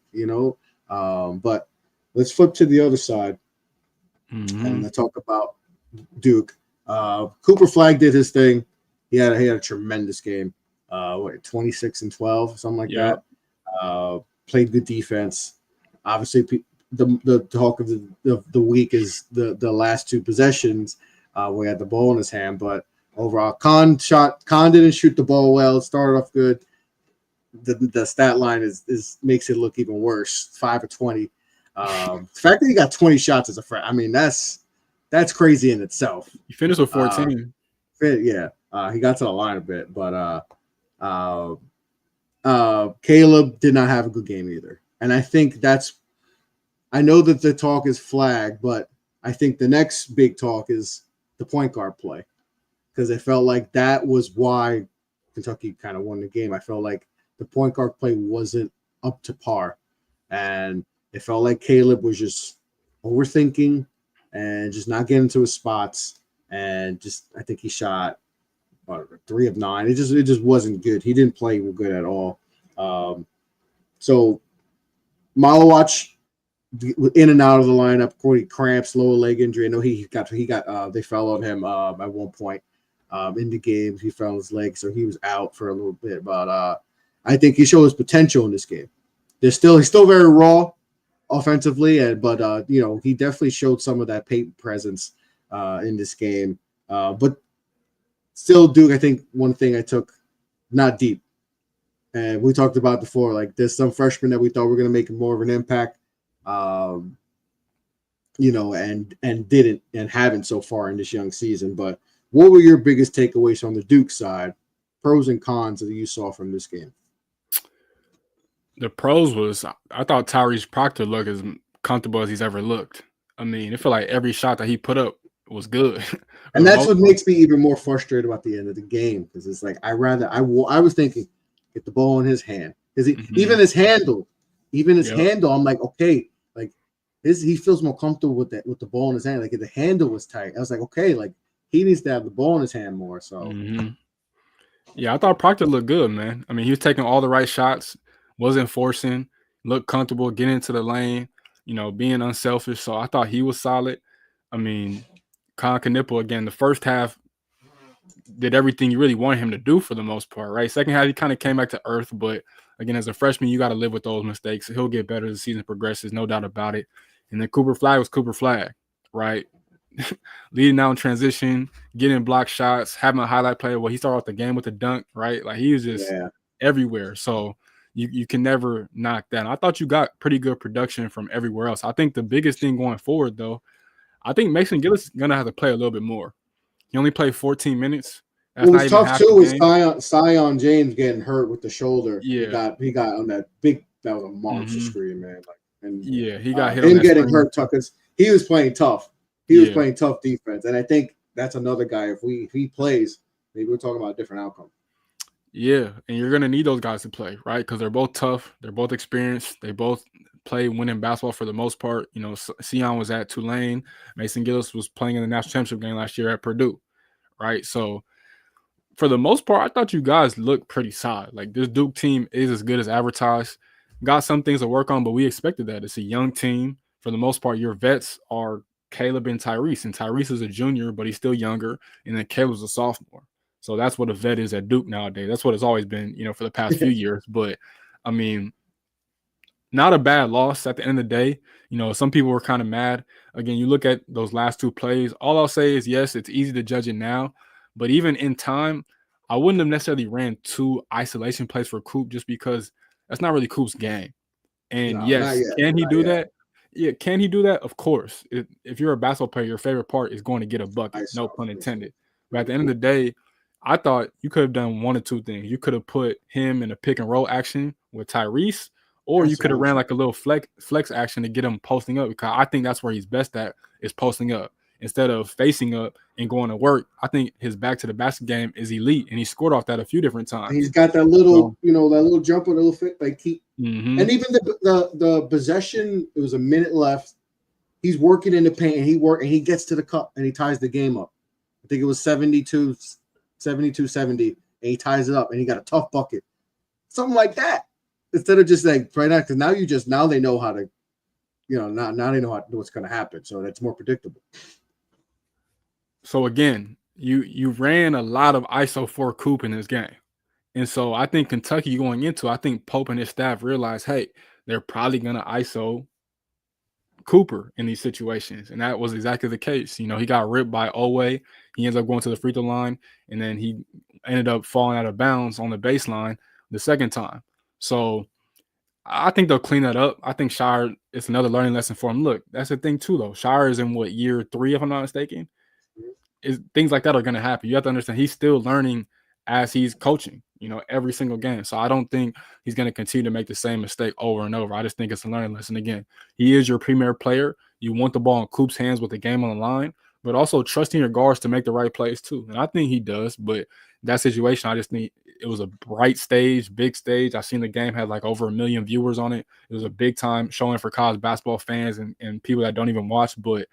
but let's flip to the other side and talk about Duke. Cooper Flagg did his thing. He had a tremendous game. 26-12, something like that. Played good defense. Obviously, the talk of the week is the last 2 possessions where he had the ball in his hand. But overall, Khan didn't shoot the ball well. It started off good. The stat line is makes it look even worse. 5 of 20. The fact that he got 20 shots as a freshman, I mean, that's crazy in itself. He finished with 14. He got to the line a bit, but Caleb did not have a good game either. And I think I know that the talk is Flagg, but I think the next big talk is the point guard play, because I felt like that was why Kentucky kind of won the game. I felt like the point guard play wasn't up to par, and it felt like Caleb was just overthinking and just not getting to his spots, and I think he shot 3 of 9. It just wasn't good. He didn't play good at all. So Malawach in and out of the lineup. Corey cramps, lower leg injury. I know he got they fell on him at one point in the game. He fell on his leg, so he was out for a little bit. But I think he showed his potential in this game. He's still very raw offensively, but he definitely showed some of that paint presence in this game. But still, Duke, I think one thing I took, not deep. And we talked about before, like there's some freshmen that we thought were going to make more of an impact, and didn't and haven't so far in this young season. But what were your biggest takeaways on the Duke side, pros and cons that you saw from this game? The pros was, I thought Tyrese Proctor looked as comfortable as he's ever looked. I mean, it felt like every shot that he put up was good. And that's what makes me even more frustrated about the end of the game, because it's like I was thinking, get the ball in his hand, because even his handle, I'm like, okay, like he feels more comfortable with the ball in his hand. Like if the handle was tight, I was like, okay, like he needs to have the ball in his hand more. So yeah, I thought Proctor looked good, man. I mean, he was taking all the right shots, wasn't forcing, looked comfortable, getting into the lane, being unselfish. So I thought he was solid. I mean, Con Knipple, again, the first half did everything you really wanted him to do for the most part, right? Second half, he kind of came back to earth, but again, as a freshman, you got to live with those mistakes. He'll get better as the season progresses, no doubt about it. And then Cooper Flagg was Cooper Flagg, right? Leading out in transition, getting block shots, having a highlight play. Well, he started off the game with a dunk, right? Like he was just everywhere. So you can never knock that. And I thought you got pretty good production from everywhere else. I think the biggest thing going forward, though, I think Mason Gillis is going to have to play a little bit more. He only played 14 minutes. That's what was tough, too, was Sion James getting hurt with the shoulder. Yeah. He got on that that was a monster screen, man. He got hit on that getting screen. Hurt because he was playing tough. He was playing tough defense. And I think that's another guy. If he plays, maybe we're talking about a different outcome. Yeah, and you're going to need those guys to play, right? Because they're both tough. They're both experienced. They both play winning basketball for the most part. Sion was at Tulane. Mason Gillis was playing in the national championship game last year at Purdue, right? So for the most part, I thought you guys looked pretty solid. Like this Duke team is as good as advertised. Got some things to work on, but we expected that. It's a young team. For the most part, your vets are Caleb and Tyrese. And Tyrese is a junior, but he's still younger. And then Caleb's a sophomore. So that's what a vet is at Duke nowadays. That's what it's always been, for the past few years. But, I mean, not a bad loss at the end of the day. Some people were kind of mad. Again, you look at those last 2 plays. All I'll say is, yes, it's easy to judge it now. But even in time, I wouldn't have necessarily ran 2 isolation plays for Coop just because that's not really Coop's game. And can he do that? Yeah, can he do that? Of course. If you're a basketball player, your favorite part is going to get a bucket. No pun intended. But at the end of the day, I thought you could have done one or two things. You could have put him in a pick and roll action with Tyrese, Or you could have ran like a little flex action to get him posting up, because I think that's where he's best at, is posting up instead of facing up and going to work. I think his back to the basket game is elite, and he scored off that a few different times. And he's got that little, that little jumper, the little fit, like and even the possession. It was a minute left. He's working in the paint, and he gets to the cup, and he ties the game up. I think it was 72-70, and he ties it up, and he got a tough bucket, something like that. Instead of just like right now, because now they know how to, now they know what's going to happen, so that's more predictable. So again, you ran a lot of ISO for Coop in this game, and so I think Kentucky going into, I think Pope and his staff realized, hey, they're probably going to ISO Cooper in these situations, and that was exactly the case. He got ripped by Owe. He ends up going to the free throw line, and then he ended up falling out of bounds on the baseline the second time. So I think they'll clean that up. I think Shire, it's another learning lesson for him. Look, that's the thing too, though. Shire is in year 3, if I'm not mistaken. Things like that are going to happen. You have to understand he's still learning as he's coaching, every single game. So I don't think he's going to continue to make the same mistake over and over. I just think it's a learning lesson. Again, he is your premier player. You want the ball in Coop's hands with the game on the line, but also trusting your guards to make the right plays too. And I think he does, but that situation, I just think it was a bright stage, big stage. I've seen the game had like over 1 million viewers on it. It was a big time showing for college basketball fans and people that don't even watch. But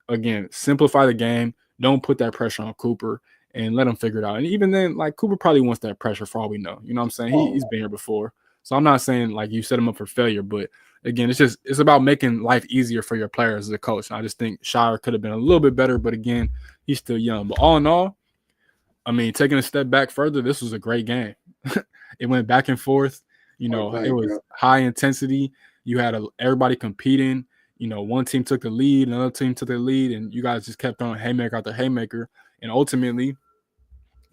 again, simplify the game. Don't put that pressure on Cooper and let him figure it out. And even then, like, Cooper probably wants that pressure for all we know. You know what I'm saying? He's been here before. So I'm not saying like you set him up for failure, but again, it's about making life easier for your players as a coach. And I just think Shire could have been a little bit better, but again, he's still young. But all in all, I mean, taking a step back further, this was a great game. It went back and forth. It was high intensity. You had everybody competing. One team took the lead, another team took the lead, and you guys just kept throwing haymaker after haymaker. And ultimately,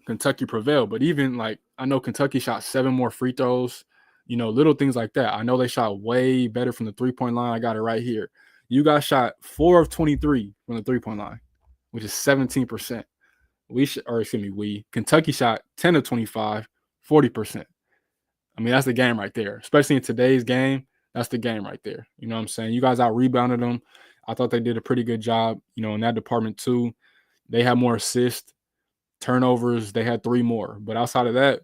Kentucky prevailed. But even like, I know Kentucky shot 7 more free throws, little things like that. I know they shot way better from the 3-point line. I got it right here. You guys shot 4 of 23 from the 3-point line, which is 17%. Kentucky shot 10 of 25, 40%. I mean, that's the game right there. Especially in today's game, that's the game right there. You know what I'm saying? You guys out-rebounded them. I thought they did a pretty good job, in that department too. They had more assists, turnovers. They had 3 more. But outside of that,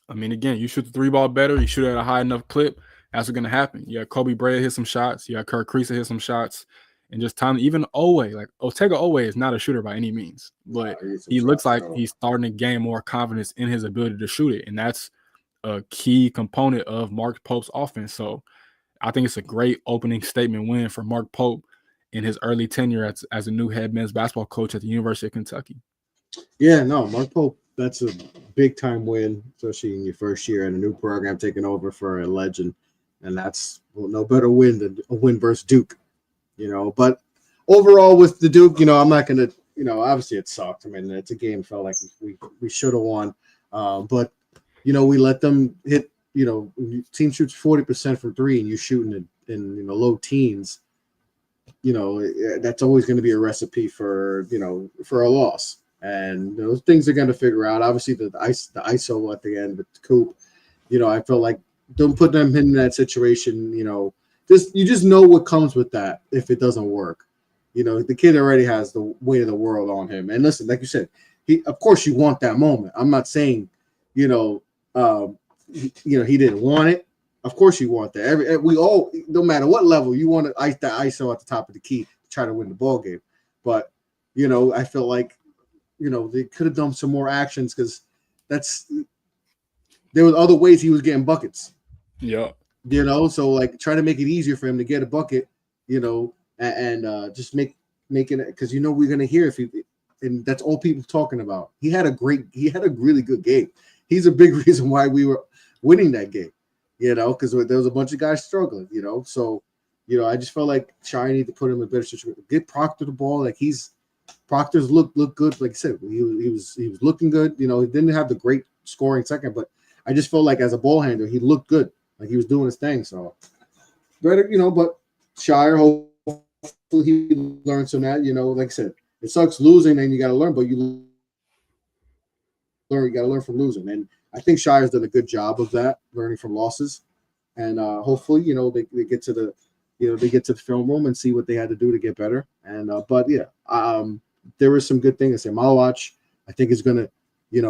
I mean, again, you shoot the 3-ball better. You shoot at a high enough clip. That's what's going to happen. You got Kobe Bryant hit some shots. You got Kirk Crease hit some shots. And just time, even Owe, like Otega Owe is not a shooter by any means, but he looks like he's starting to gain more confidence in his ability to shoot it. And that's a key component of Mark Pope's offense. So I think it's a great opening statement win for Mark Pope in his early tenure as a new head men's basketball coach at the University of Kentucky. Yeah, no, Mark Pope, that's a big time win, especially in your first year in a new program taking over for a legend. And that's no better win than a win versus Duke. But overall with the Duke, I'm not going to, obviously it sucked. I mean, it's a game felt like we should have won. But, we let them hit, team shoots 40% from 3 and you're shooting in low teens. That's always going to be a recipe for a loss. And those things are going to figure out. Obviously, the ISO at the end with Coop, I felt like don't put them in that situation, you just know what comes with that if it doesn't work. The kid already has the weight of the world on him. And listen, like you said, of course you want that moment. I'm not saying, he didn't want it. Of course you want that. We all, no matter what level, you want to ice that ISO at the top of the key to try to win the ball game. But, I feel like, they could have done some more actions because there was other ways he was getting buckets. Yeah. So like try to make it easier for him to get a bucket, and just make it because we're gonna hear and that's all people talking about. He had a really good game. He's a big reason why we were winning that game, because there was a bunch of guys struggling, So, I just felt like Shire needed to put him in a better situation. Get Proctor the ball, like Proctor's look good. Like I said, he was looking good. He didn't have the great scoring second, but I just felt like as a ball handler, he looked good. Like he was doing his thing, so better, but Shire, hopefully he learns from that. Like I said, it sucks losing, and you got to learn, but you got to learn from losing. And I think Shire's done a good job of that, learning from losses. and hopefully, they get to the, they get to the film room and see what they had to do to get better. And but yeah, there was some good things. Malawach, I think, is gonna, be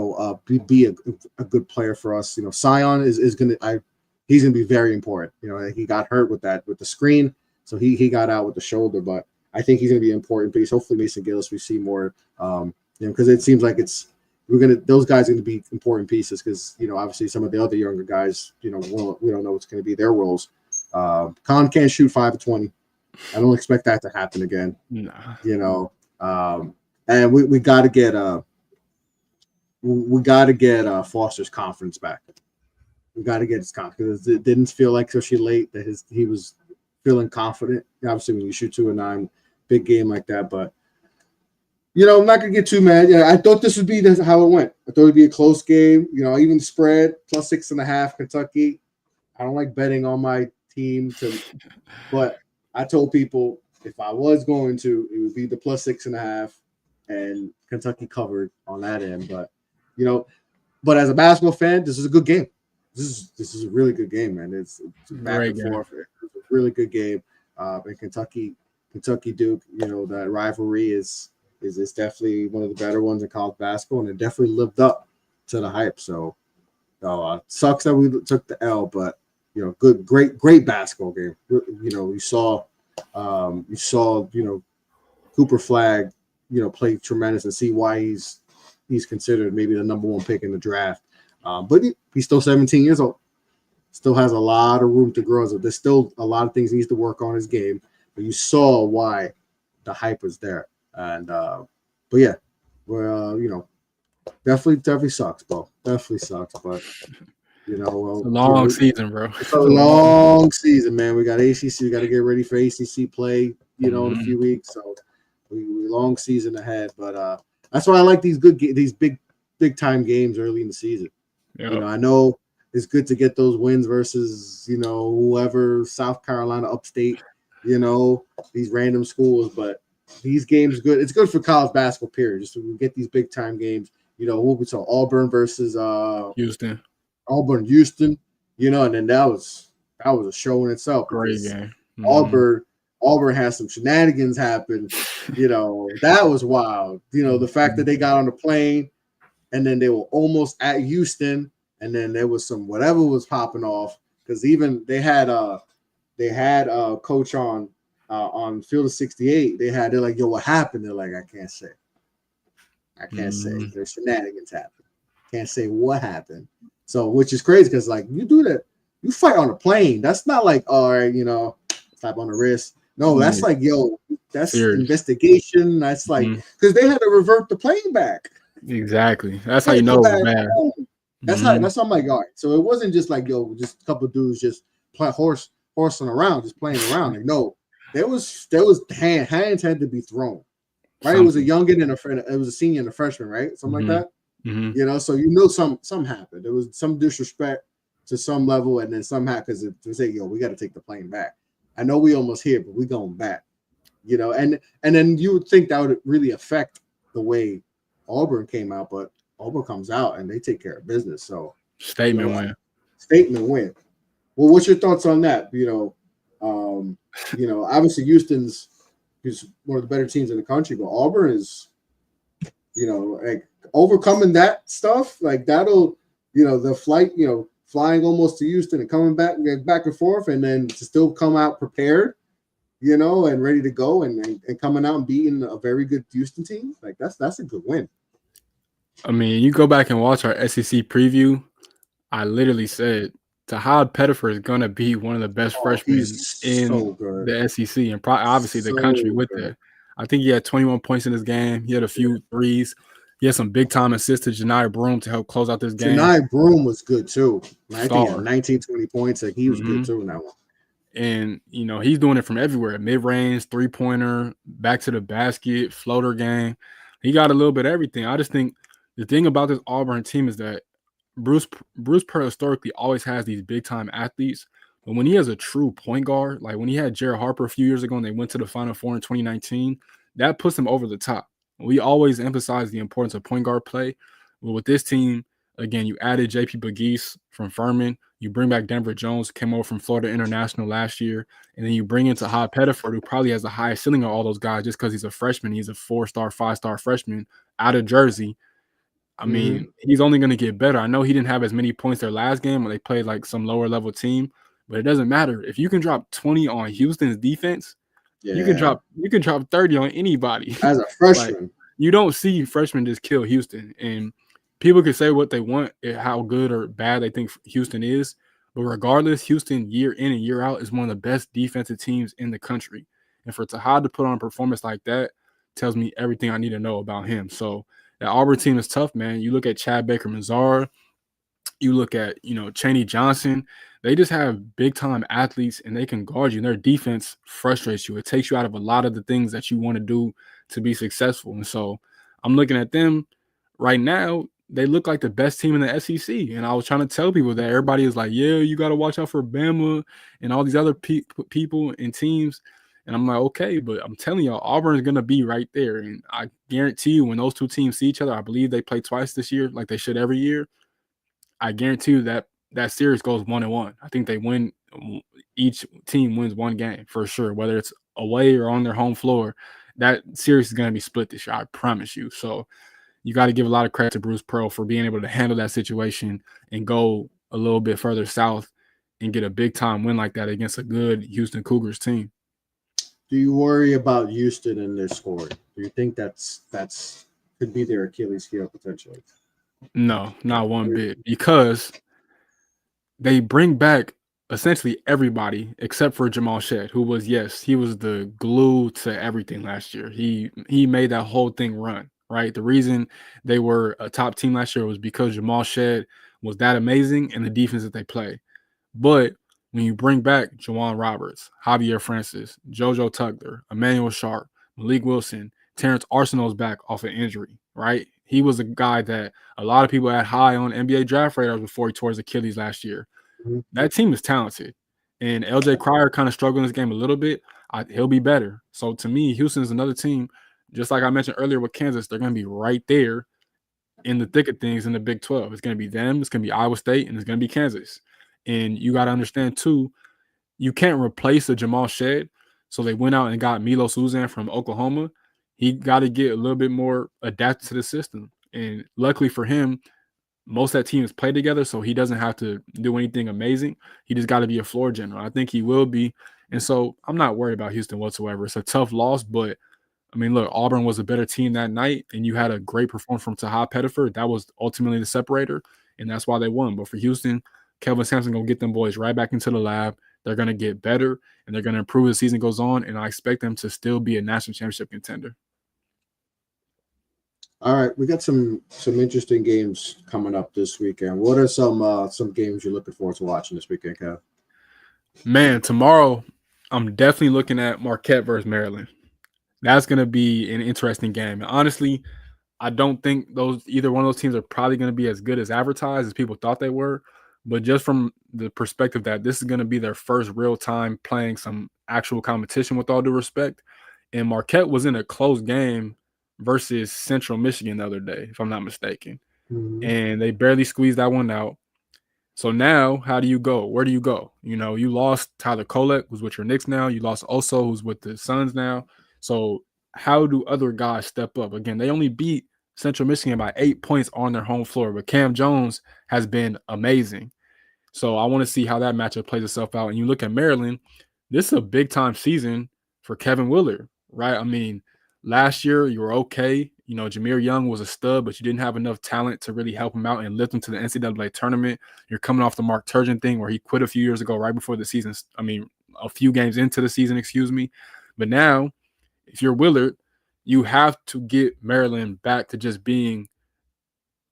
a good player for us. Sion is gonna, he's gonna be very important. He got hurt with the screen, so he got out with the shoulder, but I think he's gonna be an important piece. Hopefully, Mason Gillis, we see more, because it seems like those guys are going to be important pieces because, obviously some of the other younger guys, we don't know what's going to be their roles. Khan can't shoot 5 of 20. I don't expect that to happen again. No. And we got to get Foster's confidence back. We got to get his confidence because it didn't feel like especially late that he was feeling confident. Obviously, when you shoot 2 of 9, big game like that, but. I'm not gonna get too mad. Yeah, I thought this would be how it went. I thought it'd be a close game. Even spread +6.5 Kentucky. I don't like betting on my team, but I told people if I was going to, it would be the +6.5, and Kentucky covered on that end. But but as a basketball fan, this is a good game. This is a really good game, man. It's back and forth. It's a really good game. And Kentucky Duke. That rivalry is definitely one of the better ones in college basketball, and it definitely lived up to the hype. So, sucks that we took the L, but great basketball game. You saw Cooper Flagg, play tremendous, and see why he's considered maybe the number 1 pick in the draft. But he's still 17 years old, still has a lot of room to grow. So there's still a lot of things he needs to work on his game. But you saw why the hype was there. And but yeah, well, definitely sucks, bro. Definitely sucks, but it's a long season, bro. It's a long season, man. We got ACC. We got to get ready for ACC play, in a few weeks. So we long season ahead. But that's why I like these big time games early in the season. Yep. I know it's good to get those wins versus whoever, South Carolina, upstate, these random schools, but. These games good. It's good for college basketball, period. Just so we get these big time games. What we saw Auburn versus Houston. Houston. And then that was a show in itself. Great game. Auburn has some shenanigans happen. That was wild. The fact that they got on the plane and then they were almost at Houston, and then there was some whatever was popping off because even they had coach on Field of 68, they're like, yo, what happened? They're like, I can't say. There's shenanigans happen. Can't say what happened. So, which is crazy because like you do that, you fight on a plane. That's not like, all right, slap on the wrist. No, that's like, yo, that's investigation. That's like because they had to revert the plane back. Exactly. That's how you know it's bad. That's how I'm like, all right. So it wasn't just like, yo, just a couple of dudes just play horsing around, just playing around. Like, no. There was hands had to be thrown, right? Something. It was a youngin and it was a senior and a freshman, right? Something like that. Mm-hmm. So some happened. There was some disrespect to some level, and then somehow because they say, yo, we got to take the plane back. I know we almost here, but we going back. And then you would think that would really affect the way Auburn came out, but Auburn comes out and they take care of business. So statement win. Well, what's your thoughts on that? Obviously Houston's one of the better teams in the country, but Auburn is, like overcoming that stuff, like that'll, the flight, flying almost to Houston and coming back and forth, and then to still come out prepared, and ready to go and coming out and beating a very good Houston team. Like that's a good win. I mean, you go back and watch our SEC preview. I literally said Tahad Pettifer is going to be one of the best freshmen in the SEC and obviously the country with that. I think he had 21 points in this game. He had a few threes. He had some big-time assists to Janai Broome to help close out this game. Janai Broome was good, too. I think he had 19, 20 points. Like, he was good, too, in that one. And, he's doing it from everywhere. Mid-range, three-pointer, back to the basket, floater game. He got a little bit of everything. I just think the thing about this Auburn team is that Bruce Pearl historically always has these big-time athletes, but when he has a true point guard, like when he had Jared Harper a few years ago and they went to the Final Four in 2019, that puts him over the top. We always emphasize the importance of point guard play. But with this team, again, you added JP Bagese from Furman. You bring back Denver Jones, came over from Florida International last year, and then you bring in Taha Pettiford, who probably has the highest ceiling of all those guys just because he's a freshman. He's a 4-star, 5-star freshman out of Jersey. I mean, he's only going to get better. I know he didn't have as many points their last game when they played like some lower level team, but it doesn't matter. If you can drop 20 on Houston's defense, you can drop 30 on anybody. As a freshman. Like, you don't see freshmen just kill Houston. And people can say what they want, how good or bad they think Houston is. But regardless, Houston year in and year out is one of the best defensive teams in the country. And for Tahad to put on a performance like that tells me everything I need to know about him. So that Auburn team is tough, man. You look at Chad Baker-Mazara, you look at, Chaney Johnson. They just have big-time athletes, and they can guard you. And their defense frustrates you. It takes you out of a lot of the things that you want to do to be successful. And so I'm looking at them right now. They look like the best team in the SEC. And I was trying to tell people that everybody is like, yeah, you got to watch out for Bama and all these other people and teams. And I'm like, okay, but I'm telling y'all, Auburn is going to be right there. And I guarantee you when those two teams see each other, I believe they play twice this year like they should every year. I guarantee you that series goes 1-1. I think they win. Each team wins one game for sure, whether it's away or on their home floor. That series is going to be split this year. I promise you. So you got to give a lot of credit to Bruce Pearl for being able to handle that situation and go a little bit further south and get a big time win like that against a good Houston Cougars team. Do you worry about Houston and their scoring? Do you think that's could be their Achilles heel potentially? No, not one bit, because they bring back essentially everybody except for Jamal Shead, who was the glue to everything last year. He made that whole thing run, right? The reason they were a top team last year was because Jamal Shead was that amazing and the defense that they play. But when you bring back Juwan Roberts, Javier Francis, JoJo Tugler, Emmanuel Sharp, Malik Wilson, Terrence Arsenal's back off an injury, right? He was a guy that a lot of people had high on NBA draft radars before he tore his Achilles last year. That team is talented. And LJ Cryer kind of struggled in this game a little bit. He'll be better. So to me, Houston is another team, just like I mentioned earlier with Kansas, they're going to be right there in the thick of things in the Big 12. It's going to be them, it's going to be Iowa State, and it's going to be Kansas. And you got to understand, too, you can't replace the Jamal Shead. So they went out and got Milos Uzan from Oklahoma. He got to get a little bit more adapted to the system. And luckily for him, most of that team has played together, so he doesn't have to do anything amazing. He just got to be a floor general. I think he will be. And so I'm not worried about Houston whatsoever. It's a tough loss, but, I mean, look, Auburn was a better team that night, and you had a great performance from Taha Pettiford. That was ultimately the separator, and that's why they won. But for Houston, Kelvin Sampson going to get them boys right back into the lab. They're going to get better, and they're going to improve as the season goes on, and I expect them to still be a national championship contender. All right, we got some interesting games coming up this weekend. What are some games you're looking forward to watching this weekend, Kev? Man, tomorrow I'm definitely looking at Marquette versus Maryland. That's going to be an interesting game. And honestly, I don't think either one of those teams are probably going to be as good as advertised as people thought they were. But just from the perspective that this is going to be their first real time playing some actual competition, with all due respect, and Marquette was in a close game versus Central Michigan the other day, if I'm not mistaken. And they barely squeezed that one out. So now, how do you go? Where do you go? You lost Tyler Kolek, who's with your Knicks now. You lost Oso, who's with the Suns now. So how do other guys step up? Again, they only beat Central Michigan by 8 points on their home floor, but Cam Jones has been amazing. So I want to see how that matchup plays itself out. And you look at Maryland, this is a big-time season for Kevin Willard, right? I mean, last year you were okay. Jameer Young was a stud, but you didn't have enough talent to really help him out and lift him to the NCAA tournament. You're coming off the Mark Turgeon thing where he quit a few years ago, right before the season. I mean, a few games into the season, excuse me. But now, if you're Willard, you have to get Maryland back to just being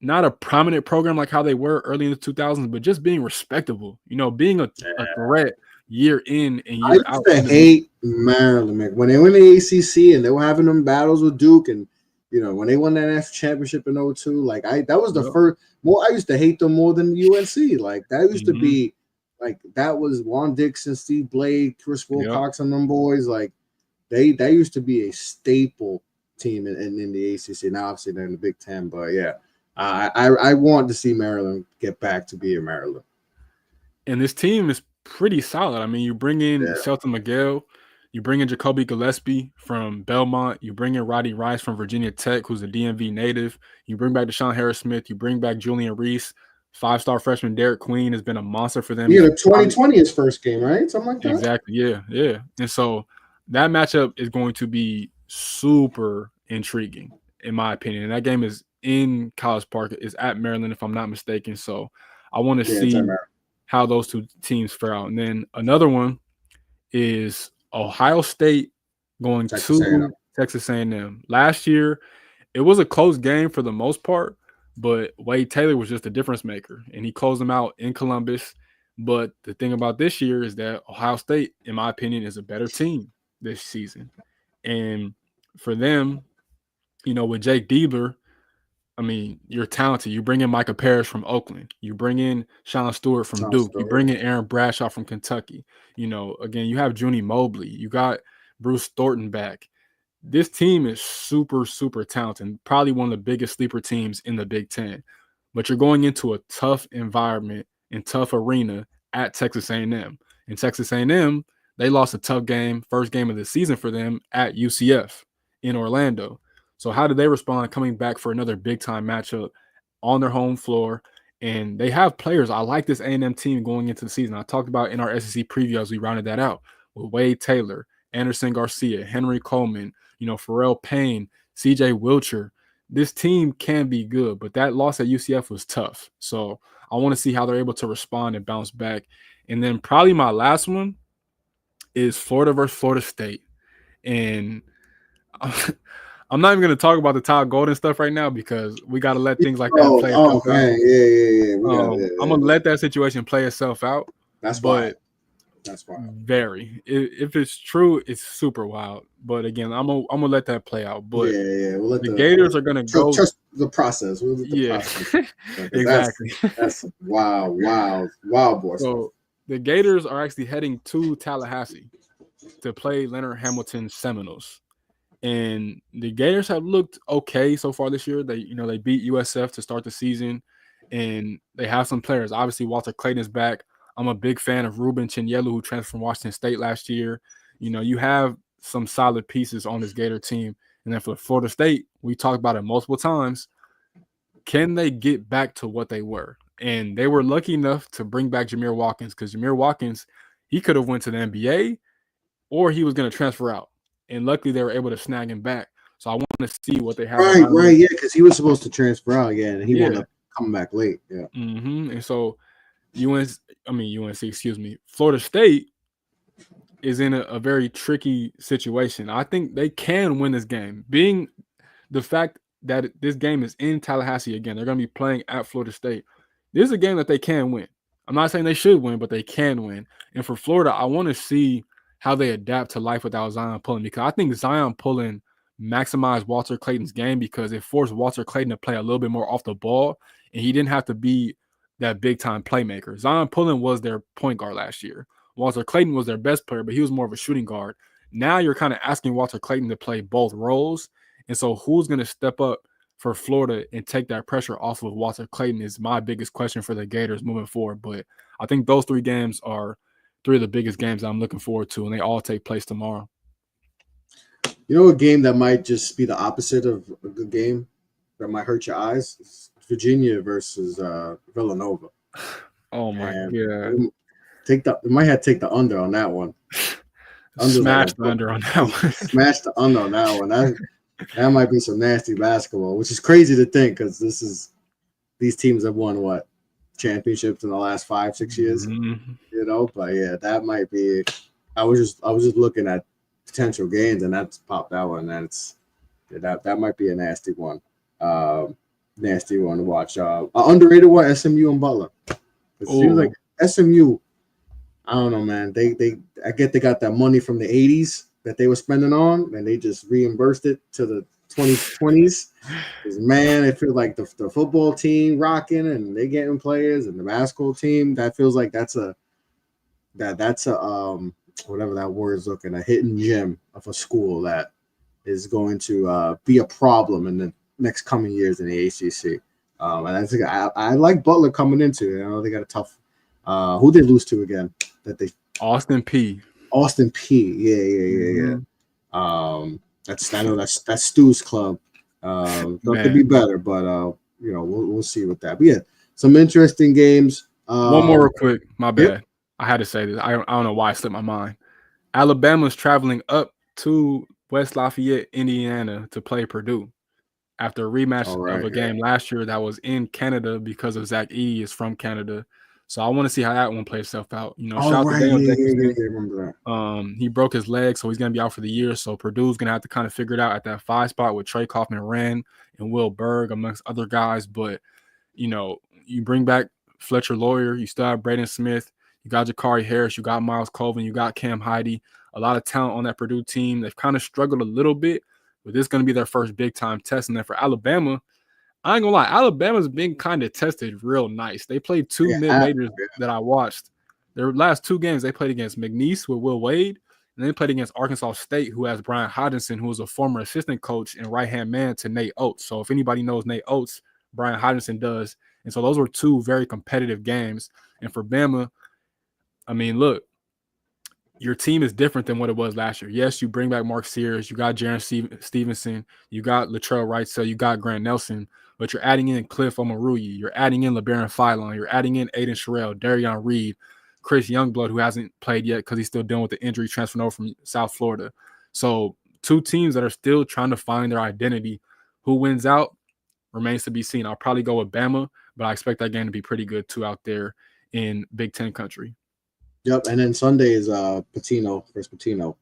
not a prominent program like how they were early in the 2000s, but just being respectable, being a threat year in and year out. I used to hate Maryland when they were in the ACC and they were having them battles with Duke, and when they won that national championship in 2002, that was the first. I used to hate them more than UNC. Like that used to be like that was Juan Dixon, Steve Blake, Chris Wilcox, and them boys. Like they used to be a staple team in the ACC. Now obviously they're in the Big Ten, but yeah. I want to see Maryland get back to being Maryland. And this team is pretty solid. I mean, you bring in Shelton Miguel, you bring in Jacoby Gillespie from Belmont, you bring in Roddy Rice from Virginia Tech, who's a DMV native, you bring back Deshaun Harris-Smith, you bring back Julian Reese, 5-star freshman Derek Queen has been a monster for them. He had a 2020 his first game, right? Something like that. Exactly. Yeah. And so that matchup is going to be super intriguing, in my opinion. And that game is in College Park. It's at Maryland, if I'm not mistaken. So I want to see how those two teams fare out. And then another one is Ohio State going to Texas A&M. Last year, it was a close game for the most part, but Wade Taylor was just a difference maker, and he closed them out in Columbus. But the thing about this year is that Ohio State, in my opinion, is a better team this season. And for them, with Jake Diebler, I mean, you're talented. You bring in Micah Parrish from Oakland. You bring in Sean Stewart from Duke. You bring in Aaron Bradshaw from Kentucky. Again, you have Junie Mobley. You got Bruce Thornton back. This team is super, super talented. Probably one of the biggest sleeper teams in the Big Ten. But you're going into a tough environment and tough arena at Texas A&M. And Texas A&M, they lost a tough game, first game of the season for them at UCF in Orlando. So how did they respond coming back for another big-time matchup on their home floor? And they have players. I like this A&M team going into the season. I talked about in our SEC preview as we rounded that out with Wade Taylor, Anderson Garcia, Henry Coleman, Pharrell Payne, CJ Wilcher. This team can be good, but that loss at UCF was tough. So I want to see how they're able to respond and bounce back. And then probably my last one is Florida versus Florida State. And I'm not even going to talk about the Todd Golden stuff right now because we got to let things like that play itself out. Yeah. I'm going to let that situation play itself out. That's wild. Very. If it's true, it's super wild. But again, I'm gonna let that play out. But we'll let the Gators are gonna go trust the process. Process. Exactly. That's wild, boy. So the Gators are actually heading to Tallahassee to play Leonard Hamilton Seminoles. And the Gators have looked okay so far this year. They beat USF to start the season, and they have some players. Obviously, Walter Clayton is back. I'm a big fan of Ruben Chinyelu, who transferred from Washington State last year. You have some solid pieces on this Gator team. And then for Florida State, we talked about it multiple times. Can they get back to what they were? And they were lucky enough to bring back Jameer Watkins because Jameer Watkins, he could have went to the NBA or he was going to transfer out. And luckily, they were able to snag him back. So I want to see what they have. Right, yeah, because he was supposed to transfer out again, and he wound up coming back late. Yeah. And so Florida State is in a very tricky situation. I think they can win this game. Being the fact that this game is in Tallahassee again, they're going to be playing at Florida State. This is a game that they can win. I'm not saying they should win, but they can win. And for Florida, I want to see how they adapt to life without Zion Pullen, because I think Zion Pullen maximized Walter Clayton's game because it forced Walter Clayton to play a little bit more off the ball, and he didn't have to be that big-time playmaker. Zion Pullen was their point guard last year. Walter Clayton was their best player, but he was more of a shooting guard. Now you're kind of asking Walter Clayton to play both roles, and so who's going to step up for Florida and take that pressure off of Walter Clayton is my biggest question for the Gators moving forward. But I think those three games are three of the biggest games I'm looking forward to, and they all take place tomorrow. A game that might just be the opposite of a good game that might hurt your eyes is Virginia versus Villanova. Oh my god! We might have to take the under on that one. Smash the under on that one. Smash the under on that one. That might be some nasty basketball, which is crazy to think because these teams have won championships in the last 5-6 years. But yeah, that might be. I was just looking at potential games, and that's popped out one. That might be a nasty one. Nasty one to watch. Underrated one, SMU and Butler. It seems like SMU. I don't know, man. I get they got that money from the 80s that they were spending on, and they just reimbursed it to the 2020s. Because man, it feels like the football team rocking, and they getting players, and the basketball team. That feels like that's a whatever that word is looking, a hidden gem of a school that is going to be a problem in the next coming years in the ACC. And I think I like Butler coming into it. I know they got a Who they lose to again? Austin P. Yeah. I know that's Stu's club. That could be better, but we'll see with that. But yeah, some interesting games. One more real quick. My bad. Yep. I had to say this. I don't know why it slipped my mind. Alabama's traveling up to West Lafayette, Indiana, to play Purdue after a rematch of a game last year that was in Canada because of Zach Edey is from Canada. So I want to see how that one plays itself out. Shout out to Daniel Dickinson. Remember that. He broke his leg, so he's gonna be out for the year. So Purdue's gonna have to kind of figure it out at that 5 spot with Trey Kaufman-Renn and Will Berg amongst other guys. But you bring back Fletcher Lawyer, you still have Braden Smith, you got Jakari Harris, you got Miles Colvin, you got Cam Heide, a lot of talent on that Purdue team. They've kind of struggled a little bit, but this is going to be their first big time test. And then for Alabama, I ain't gonna lie, Alabama's been kind of tested real nice. They played 2 mid-majors that I watched. Their last 2 games, they played against McNeese with Will Wade, and they played against Arkansas State, who has Brian Hodgson, who was a former assistant coach and right-hand man to Nate Oates. So if anybody knows Nate Oates, Brian Hodgson does. And so those were 2 very competitive games. And for Bama, I mean, look, your team is different than what it was last year. Yes, you bring back Mark Sears, you got Jaron Stevenson, you got Latrell Wrightsell, you got Grant Nelson, but you're adding in Cliff Omoruyi, you're adding in LeBaron Philon, you're adding in Aiden Sherrill, Darion Reed, Chris Youngblood, who hasn't played yet because he's still dealing with the injury transferring over from South Florida. So 2 teams that are still trying to find their identity. Who wins out remains to be seen. I'll probably go with Bama, but I expect that game to be pretty good too out there in Big Ten country. Yep, and then Sunday is Patino versus Patino,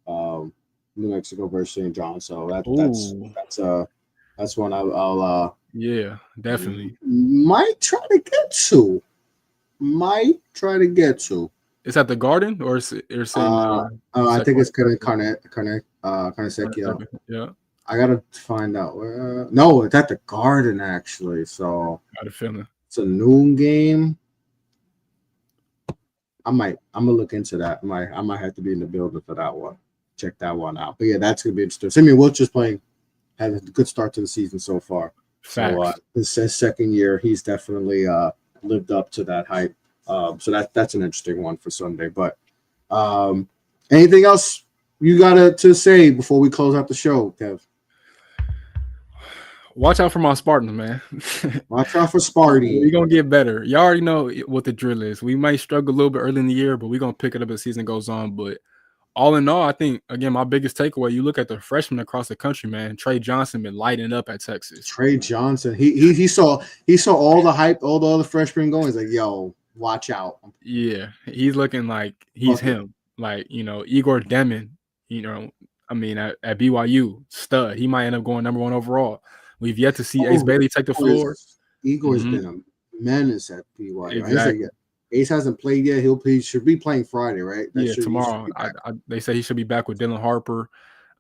New Mexico versus St. John. So that's one I'll yeah, definitely might try to get to. It's at the Garden or is it I think it's Carnegie. Yeah. I gotta find out where. No, it's at the Garden actually. So got a feeling it's a noon game. I'm gonna look into that. I might have to be in the building for that one. Check that one out. But yeah, that's gonna be interesting. Simeon Wilcher's had a good start to the season so far. Facts. So this is his second year. He's definitely lived up to that hype. So that's an interesting one for Sunday. But anything else you got to say before we close out the show, Kev? Watch out for my Spartans, man. Watch out for Sparty. We're going to get better. You already know what the drill is. We might struggle a little bit early in the year, but we're going to pick it up as the season goes on. But all in all, I think, again, my biggest takeaway, you look at the freshmen across the country, man. Trey Johnson been lighting up at Texas. Trey Johnson. He saw all the hype, all the other freshmen going. He's like, yo, watch out. Yeah, he's looking like he's him. Like, Igor Demin, I mean, at BYU, stud. He might end up going number 1 overall. We've yet to see Ace Bailey take the floor. Igor's been a menace at BYU. Exactly. Ace hasn't played yet. He should be playing Friday, right? Tomorrow. They say he should be back with Dylan Harper.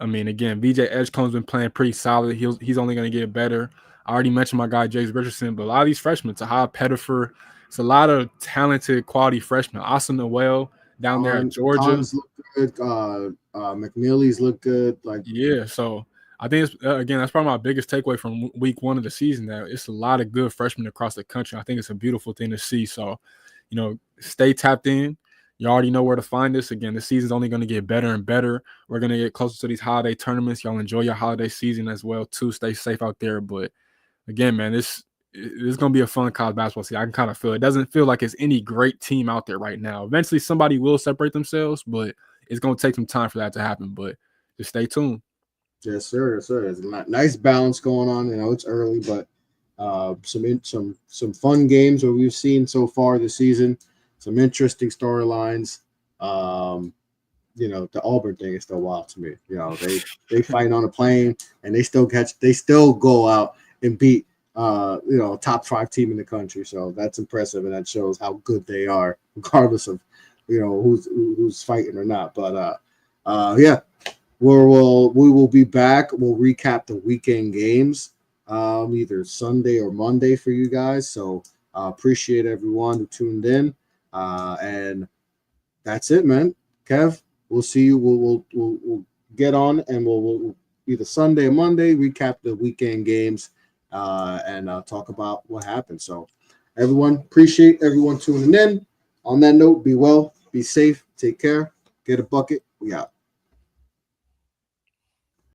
I mean, again, VJ Edgecomb's been playing pretty solid. He's only going to get better. I already mentioned my guy Jace Richardson, but a lot of these freshmen, Tahad Pettifer, it's a lot of talented, quality freshmen. Austin Noel down there in Georgia. Collins look good. McNeely's look good. So I think that's probably my biggest takeaway from week 1 of the season. That it's a lot of good freshmen across the country. I think it's a beautiful thing to see. So, stay tapped in. You already know where to find us. Again, the season's only going to get better and better. We're going to get closer to these holiday tournaments. Y'all enjoy your holiday season as well too. Stay safe out there. But again, man, this is going to be a fun college basketball season. I can kind of feel it. It doesn't feel like it's any great team out there right now. Eventually, somebody will separate themselves, but it's going to take some time for that to happen. But just stay tuned. Yes, sir. There's a nice balance going on. It's early, but some fun games that we've seen so far this season. Some interesting storylines. The Auburn thing is still wild to me. They fight on a plane and they still go out and beat top 5 team in the country. So that's impressive, and that shows how good they are, regardless of who's fighting or not. But yeah. We will be back. We'll recap the weekend games, either Sunday or Monday for you guys. So appreciate everyone who tuned in, and that's it, man. Kev, we'll see you. We'll get on, and we'll either Sunday or Monday recap the weekend games, and talk about what happened. So everyone, appreciate everyone tuning in. On that note, be well, be safe, take care, get a bucket. We out.